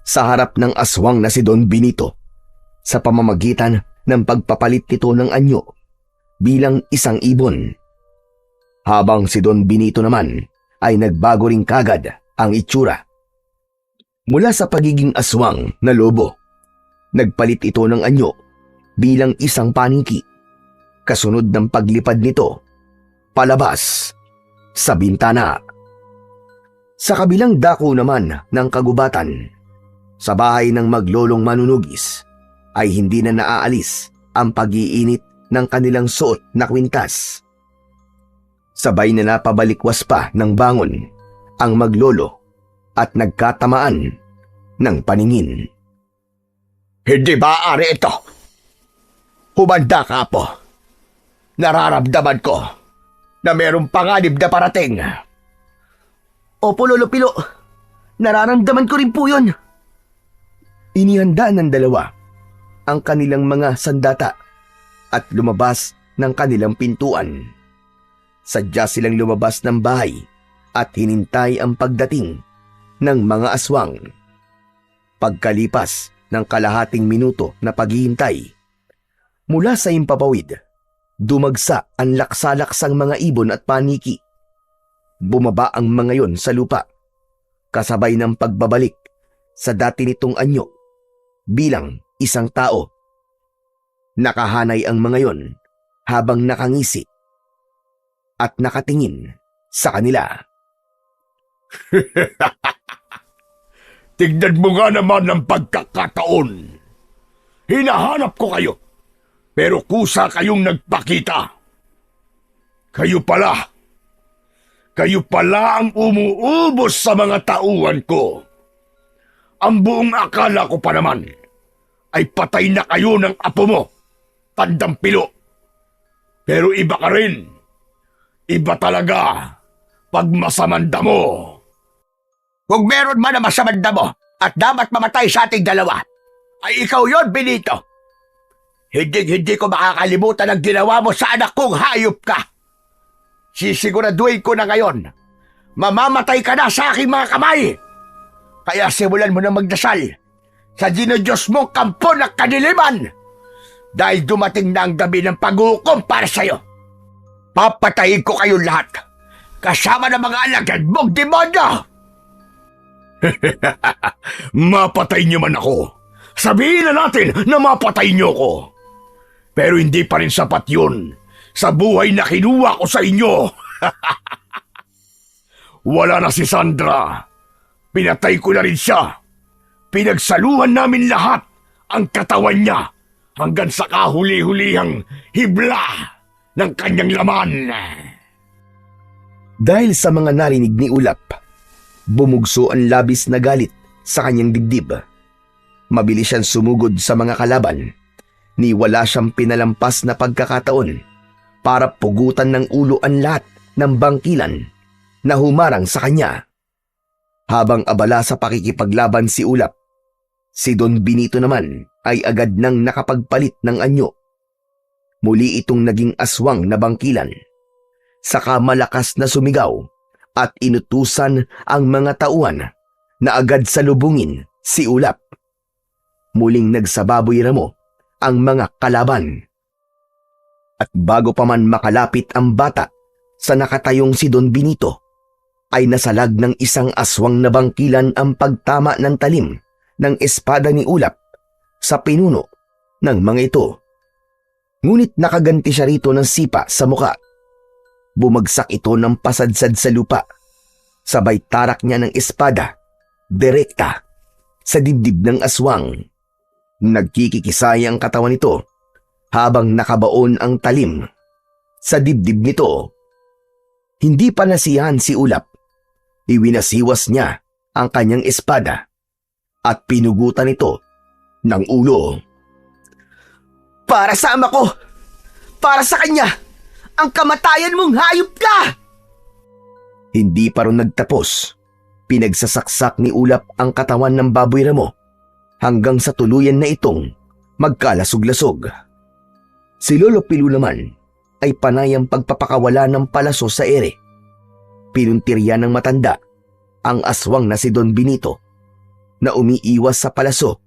sa harap ng aswang na si Don Benito sa pamamagitan ng pagpapalit nito ng anyo bilang isang ibon. Habang si Don Benito naman ay nagbago rin kagad ang itsura. Mula sa pagiging aswang na lobo, nagpalit ito ng anyo bilang isang paniki. Kasunod ng paglipad nito palabas sa bintana. Sa kabilang dako naman ng kagubatan, sa bahay ng maglolong manunugis, ay hindi na naaalis ang pag-iinit ng kanilang suot na kwintas. Sabay na napabalikwas pa ng bangon ang maglolo at nagkatamaan ng paningin. Hindi maaari ito. Humanda ka po. Nararamdaman ko na mayroong panganib na parating. Opo, Lolo Pilo. Nararamdaman ko rin po yun. Inihanda ng dalawa ang kanilang mga sandata at lumabas ng kanilang pintuan. Sadya silang lumabas ng bahay at hinintay ang pagdating ng mga aswang. Pagkalipas ng kalahating minuto na paghihintay, mula sa impapawid, dumagsa ang laksa-laksang mga ibon at paniki. Bumaba ang mga yon sa lupa, kasabay ng pagbabalik sa dati nitong anyo bilang isang tao. Nakahanay ang mga yon habang nakangisi at nakatingin sa kanila. Tignan mo nga naman ang pagkakataon. Hinahanap ko kayo, pero kusa kayong nagpakita. Kayo pala ang umuubos sa mga tauhan ko. Ang buong akala ko pa naman ay patay na kayo ng apo mo, Tandang Pilo. Pero iba ka rin. Iba talaga pag masamanda mo. Kung meron man na masamanda mo at dapat mamatay sa ating dalawa, ay ikaw yon, Benito. Hindi ko makakalimutan ang ginawa mo sa anak kong hayop ka. Sisiguraduhin ko na ngayon, mamamatay ka na sa aking mga kamay. Kaya simulan mo na magdasal sa dinodiyos mong kampo ng kadiliman. Dahil dumating na ang gabi ng paghukom para sa'yo. Papatayin ko kayong lahat, kasama ng mga alagad mong demonyo. Mapatay niyo man ako, Sabihin na natin na mapatay niyo ko. Pero hindi pa rin sapat yun sa buhay na kinuha ko sa inyo. Wala na si Sandra. Pinatay ko na rin siya. Pinagsaluhan namin lahat ang katawan niya hanggang sa kahuli-hulihang hibla ng kanyang laman. Dahil sa mga narinig ni Ulap, bumugso ang labis na galit sa kanyang dibdib. Mabilis siyang sumugod sa mga kalaban, ni wala siyang pinalampas na pagkakataon para pugutan ng ulo ang lahat ng bangkilan na humarang sa kanya. Habang abala sa pakikipaglaban si Ulap, si Don Benito naman ay agad nang nakapagpalit ng anyo. Muli itong naging aswang na bangkilan. Saka malakas na sumigaw at inutusan ang mga tauhan na agad salubungin si Ulap. Muling nagsababoy ramo ang mga kalaban. At bago pa man makalapit ang bata sa nakatayong si Don Benito, ay nasalag ng isang aswang na bangkilan ang pagtama ng talim ng espada ni Ulap sa pinuno ng mga ito. Ngunit nakaganti siya rito ng sipa sa muka. Bumagsak ito ng pasadsad sa lupa. Sabay tarak niya ng espada, direkta, sa dibdib ng aswang. Nagkikikisay ang katawan nito habang nakabaon ang talim sa dibdib nito. Hindi pa nasiyahan si Ulap. Iwinasiwas niya ang kanyang espada at pinugutan ito ng ulo. Para sa ama ko! Para sa kanya! Ang kamatayan mong hayop ka! Hindi pa rin nagtapos. Pinagsasaksak ni Ulap ang katawan ng baboy ramo hanggang sa tuluyan na itong magkalasog-lasog. Si Lolo Pilu naman ay panayang pagpapakawala ng palaso sa ere. Pinuntirya ng matanda ang aswang na si Don Benito na umiiwas sa palaso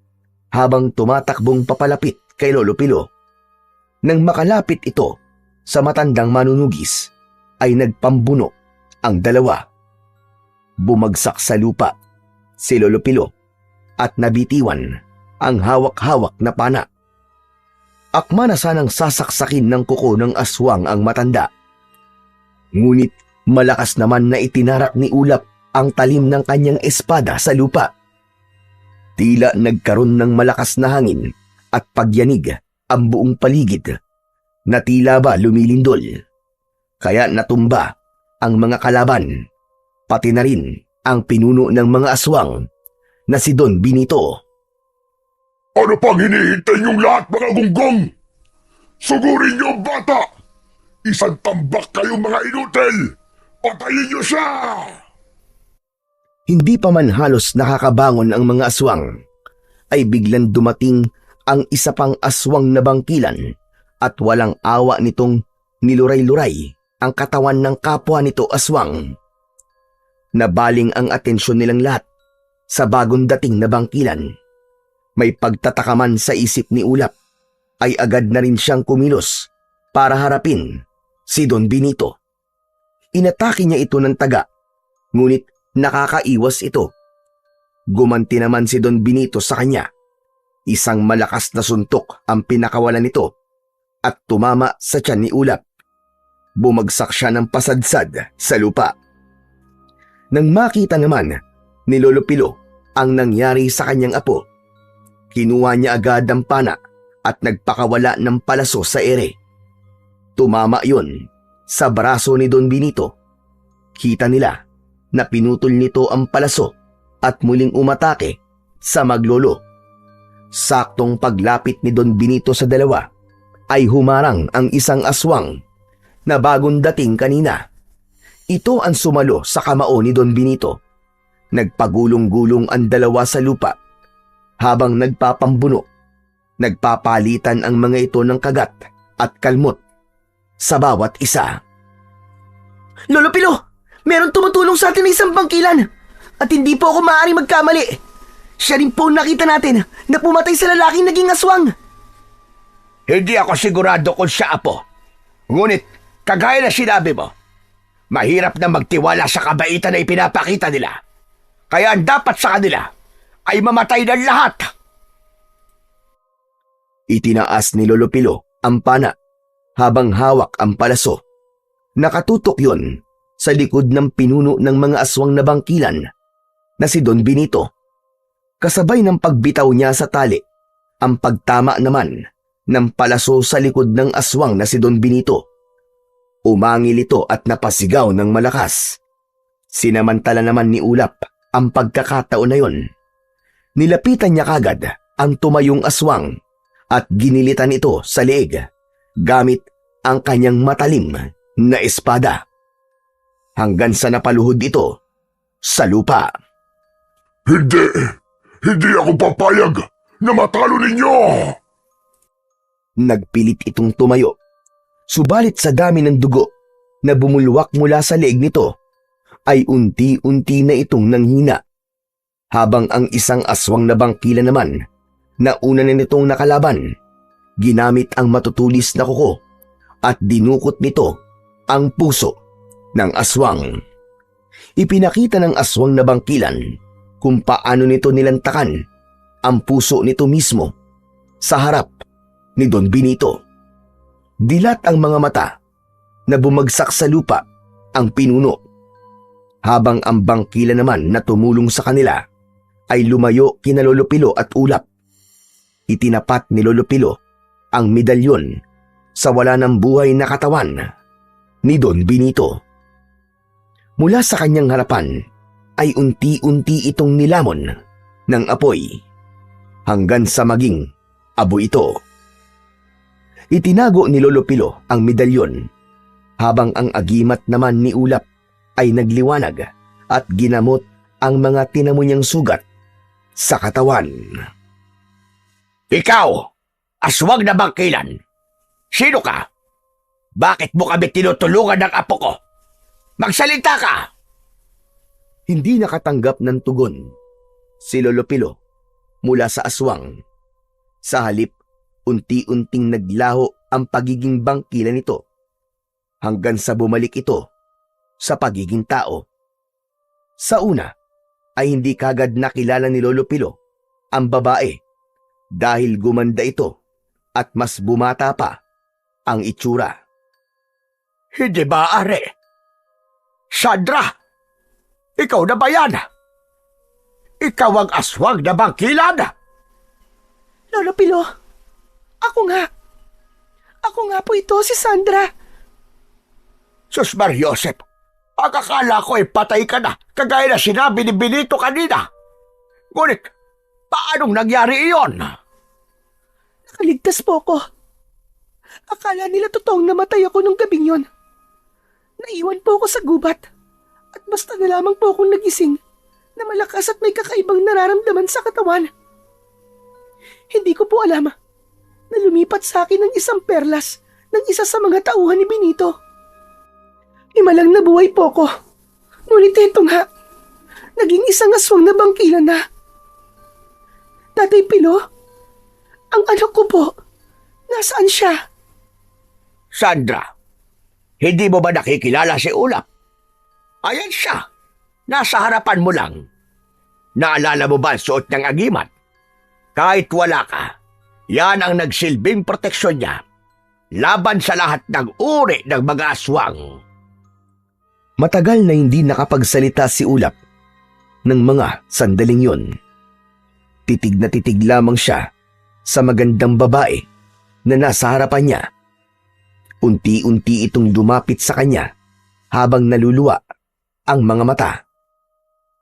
habang tumatakbong papalapit kay Lolo Pilo. Nang makalapit ito sa matandang manunugis, ay nagpambuno ang dalawa. Bumagsak sa lupa si Lolo Pilo at nabitiwan ang hawak-hawak na pana. Akma na sanang sasaksakin ng kuko ng aswang ang matanda. Ngunit malakas naman na itinarak ni Ulap ang talim ng kanyang espada sa lupa. Tila nagkaroon ng malakas na hangin at pagyanig ang buong paligid na tila ba lumilindol. Kaya natumba ang mga kalaban, pati na rin ang pinuno ng mga aswang na si Don Benito. Ano pang hinihintay niyong lahat, mga gunggong? Sugurin niyo ang bata! Isang tambak kayong mga inutil! Patayin niyo siya! Hindi pa man halos nakakabangon ang mga aswang, ay biglang dumating ang isa pang aswang na bangkilan at walang awa nitong niluray-luray ang katawan ng kapwa nito aswang. Nabaling ang atensyon nilang lahat sa bagong dating na bangkilan. May pagtatakaman sa isip ni Ulap, ay agad na rin siyang kumilos para harapin si Don Benito. Inatake niya ito ng taga, ngunit nakakaiwas ito. Gumanti naman si Don Benito sa kanya. Isang malakas na suntok ang pinakawalan nito at tumama sa tiyan ni Ulap. Bumagsak siya ng pasadsad sa lupa. Nang makita naman ni Lolo Pilo ang nangyari sa kanyang apo, kinuha niya agad ang pana at nagpakawala ng palaso sa ere. Tumama yon sa braso ni Don Benito. Kita nila na pinutol nito ang palaso at muling umatake sa maglolo. Saktong paglapit ni Don Benito sa dalawa, ay humarang ang isang aswang na bagong dating kanina. Ito ang sumalo sa kamao ni Don Benito. Nagpagulong-gulong ang dalawa sa lupa habang nagpapambuno. Nagpapalitan ang mga ito ng kagat at kalmot sa bawat isa. Lolo Pilo! Meron tumutulong sa atin ng isang bangkilan at hindi po ako maaaring magkamali. Siya rin po nakita natin na pumatay sa lalaking naging aswang. Hindi ako sigurado kung siya apo. Ngunit, kagaya na sinabi mo, mahirap na magtiwala sa kabaitan na ipinapakita nila. Kaya ang dapat sa kanila ay mamatay ng lahat. Itinaas ni Lolo Pilo ang pana habang hawak ang palaso. Nakatutok yon sa likod ng pinuno ng mga aswang na bangkilan na si Don Benito. Kasabay ng pagbitaw niya sa tali, ang pagtama naman ng palaso sa likod ng aswang na si Don Benito. Umangil ito at napasigaw ng malakas. Sinamantala naman ni Ulap ang pagkakataon na yon. Nilapitan niya kagad ang tumayong aswang at ginilitan ito sa leeg gamit ang kanyang matalim na espada. Hanggang sa napaluhod ito sa lupa. Hindi ako papayag na matalo ninyo! Nagpilit itong tumayo. Subalit sa dami ng dugo na bumulwak mula sa leeg nito, ay unti-unti na itong nanghina. Habang ang isang aswang na bangkila naman, na una na nitong nakalaban, ginamit ang matutulis na kuko at dinukot nito ang puso ng aswang. Ipinakita ng aswang na bangkilan kung paano nito nilantakan ang puso nito mismo sa harap ni Don Benito. Dilat ang mga mata na bumagsak sa lupa ang pinuno, habang ang bangkila naman na tumulong sa kanila ay lumayo kina Lolo Pilo at Ulap. Itinapat ni Lolo Pilo ang medalyon sa wala ng buhay na katawan ni Don Benito. Mula sa kanyang harapan ay unti-unti itong nilamon ng apoy hanggang sa maging abo ito. Itinago ni Lolo Pilo ang medalyon habang ang agimat naman ni Ulap ay nagliwanag at ginamot ang mga tinamo niyang sugat sa katawan. Ikaw, aswang na bangkilan. Sino ka? Bakit mo kami tinutulungan ng apo ko? Magsalita ka! Hindi nakatanggap ng tugon si Lolo Pilo mula sa aswang. Sa halip, unti-unting naglaho ang pagiging bangkila nito hanggang sa bumalik ito sa pagiging tao. Sa una ay hindi kagad nakilala ni Lolo Pilo ang babae dahil gumanda ito at mas bumata pa ang itsura. Hindi ba, Are? Sandra! Ikaw na ba yan? Ikaw ang aswang na bangkilan? Lolo Pilo, ako nga. Ako nga po ito, si Sandra. Sus Mariosep, ang akala ko ay patay ka na, kagaya na sinabi ni Benito kanina. Ngunit, paanong nangyari iyon? Nakaligtas po ako. Akala nila totoong namatay ako nung gabing yon. Naiwan po ako sa gubat. At basta na lamang po akong nagising na malakas at may kakaibang nararamdaman sa katawan. Hindi ko po alam na lumipat sa akin ng isang perlas ng isa sa mga tauhan ni Benito. Imalang nabuhay po ko. Ngunit ito nga, naging isang aswang na bangkilan na. Tatay Pilo, ang anak ko po, nasaan siya? Sandra, hindi mo ba nakikilala si Ulap? Ayan siya, nasa harapan mo lang. Naalala mo ba ang suot ng agimat? Kahit wala ka, yan ang nagsilbing proteksyon niya laban sa lahat ng uri ng mga aswang. Matagal na hindi nakapagsalita si Ulap ng mga sandaling yon. Titig na titig lamang siya sa magandang babae na nasa harapan niya. Unti-unti itong lumapit sa kanya habang naluluwa ang mga mata.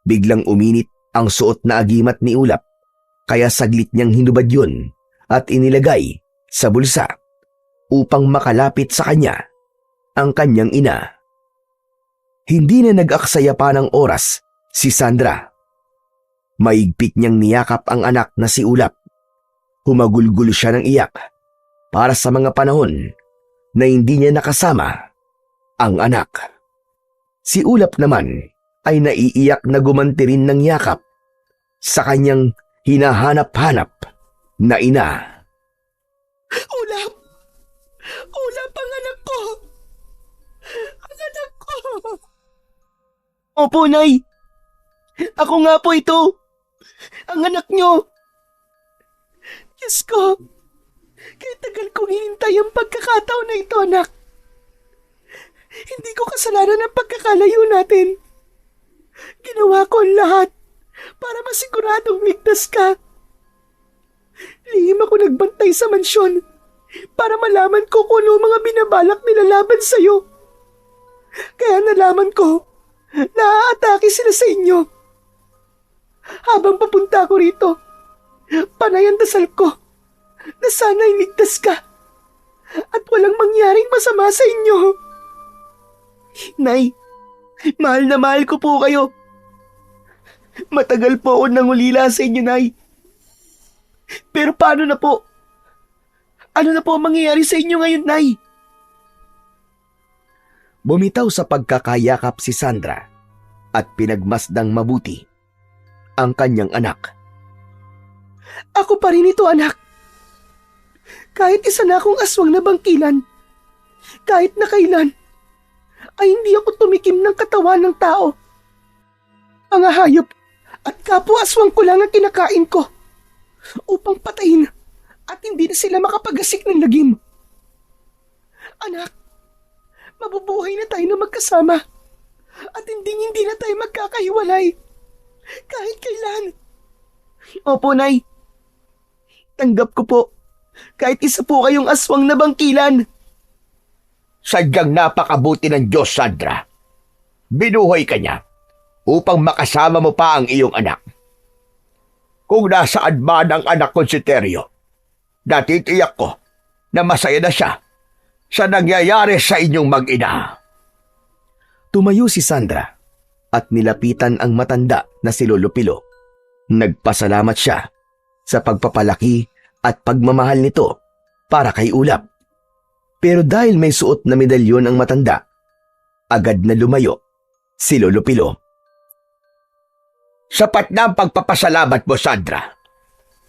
Biglang uminit ang suot na agimat ni Ulap kaya saglit niyang hinubad yun at inilagay sa bulsa upang makalapit sa kanya ang kanyang ina. Hindi na nag-aksaya pa ng oras si Sandra. Maigpit niyang niyakap ang anak na si Ulap. Humagulgulo siya ng iyak para sa mga panahon na hindi niya nakasama ang anak. Si Ulap naman ay naiiyak na gumanti rin ng yakap sa kanyang hinahanap-hanap na ina. Ulap! Ulap ang anak ko! Ang anak ko! Opo, Nay. Ako nga po ito. Ang anak nyo. Diyos ko. Kaya tagal kong hinintay ang pagkakataon na ito, anak. Hindi ko kasalanan ang pagkakalayo natin. Ginawa ko ang lahat para masiguradong ligtas ka. Lihim ako nagbantay sa mansyon para malaman ko kung ano mga binabalak nila laban sa'yo. Kaya nalaman ko na aatake sila sa inyo. Habang papunta ko rito, panay ang dasal ko na sana'y ligtas ka at walang mangyaring masama sa inyo. Nay, mahal na mahal ko po kayo. Matagal po ako nangulila sa inyo, Nay. Pero paano na po? Ano na po ang mangyayari sa inyo ngayon, Nay? Bumitaw sa pagkakayakap si Sandra at pinagmasdang mabuti ang kanyang anak. Ako pa rin ito, anak. Kahit isa na akong aswang na bangkilan, kahit na kailan, ay hindi ako tumikim ng katawan ng tao. Mga hayop at kapwa aswang ko lang ang kinakain ko upang patayin at hindi na sila makapagasik ng lagim. Anak, mabubuhay na tayo na magkasama at hindi na tayo magkakahiwalay kahit kailan. Opo, Nay. Tanggap ko po. Kahit isa po kayong aswang na bangkilan. Sadyang napakabuti ng Diyos, Sandra. Binuhay ka niya upang makasama mo pa ang iyong anak. Kung nasaan man ang anak ko si Teryo, natitiyak ko na masaya na siya sa nangyayari sa inyong mag-ina. Tumayo si Sandra at nilapitan ang matanda na si Lolo Pilo. Nagpasalamat siya sa pagpapalaki at pagmamahal nito para kay Ulap. Pero dahil may suot na medalyon ang matanda, agad na lumayo si Lolo Pilo. Sapat na ang pagpapasalamat mo, Sandra,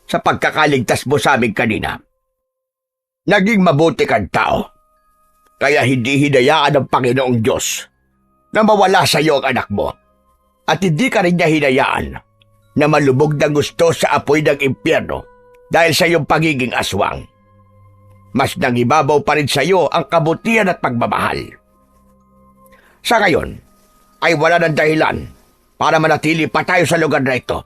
sa pagkakaligtas mo sa amin kanina. Naging mabuti kang tao, kaya hindi hinayaan ng Panginoong Diyos na mawala sa iyo ang anak mo, at hindi ka rin niya hinayaan na malubog ng gusto sa apoy ng impyerno dahil sa iyong pagiging aswang. Mas nangibabaw pa rin sa iyo ang kabutihan at pagmamahal. Sa ngayon, ay wala ng dahilan para manatili pa tayo sa lugar na ito.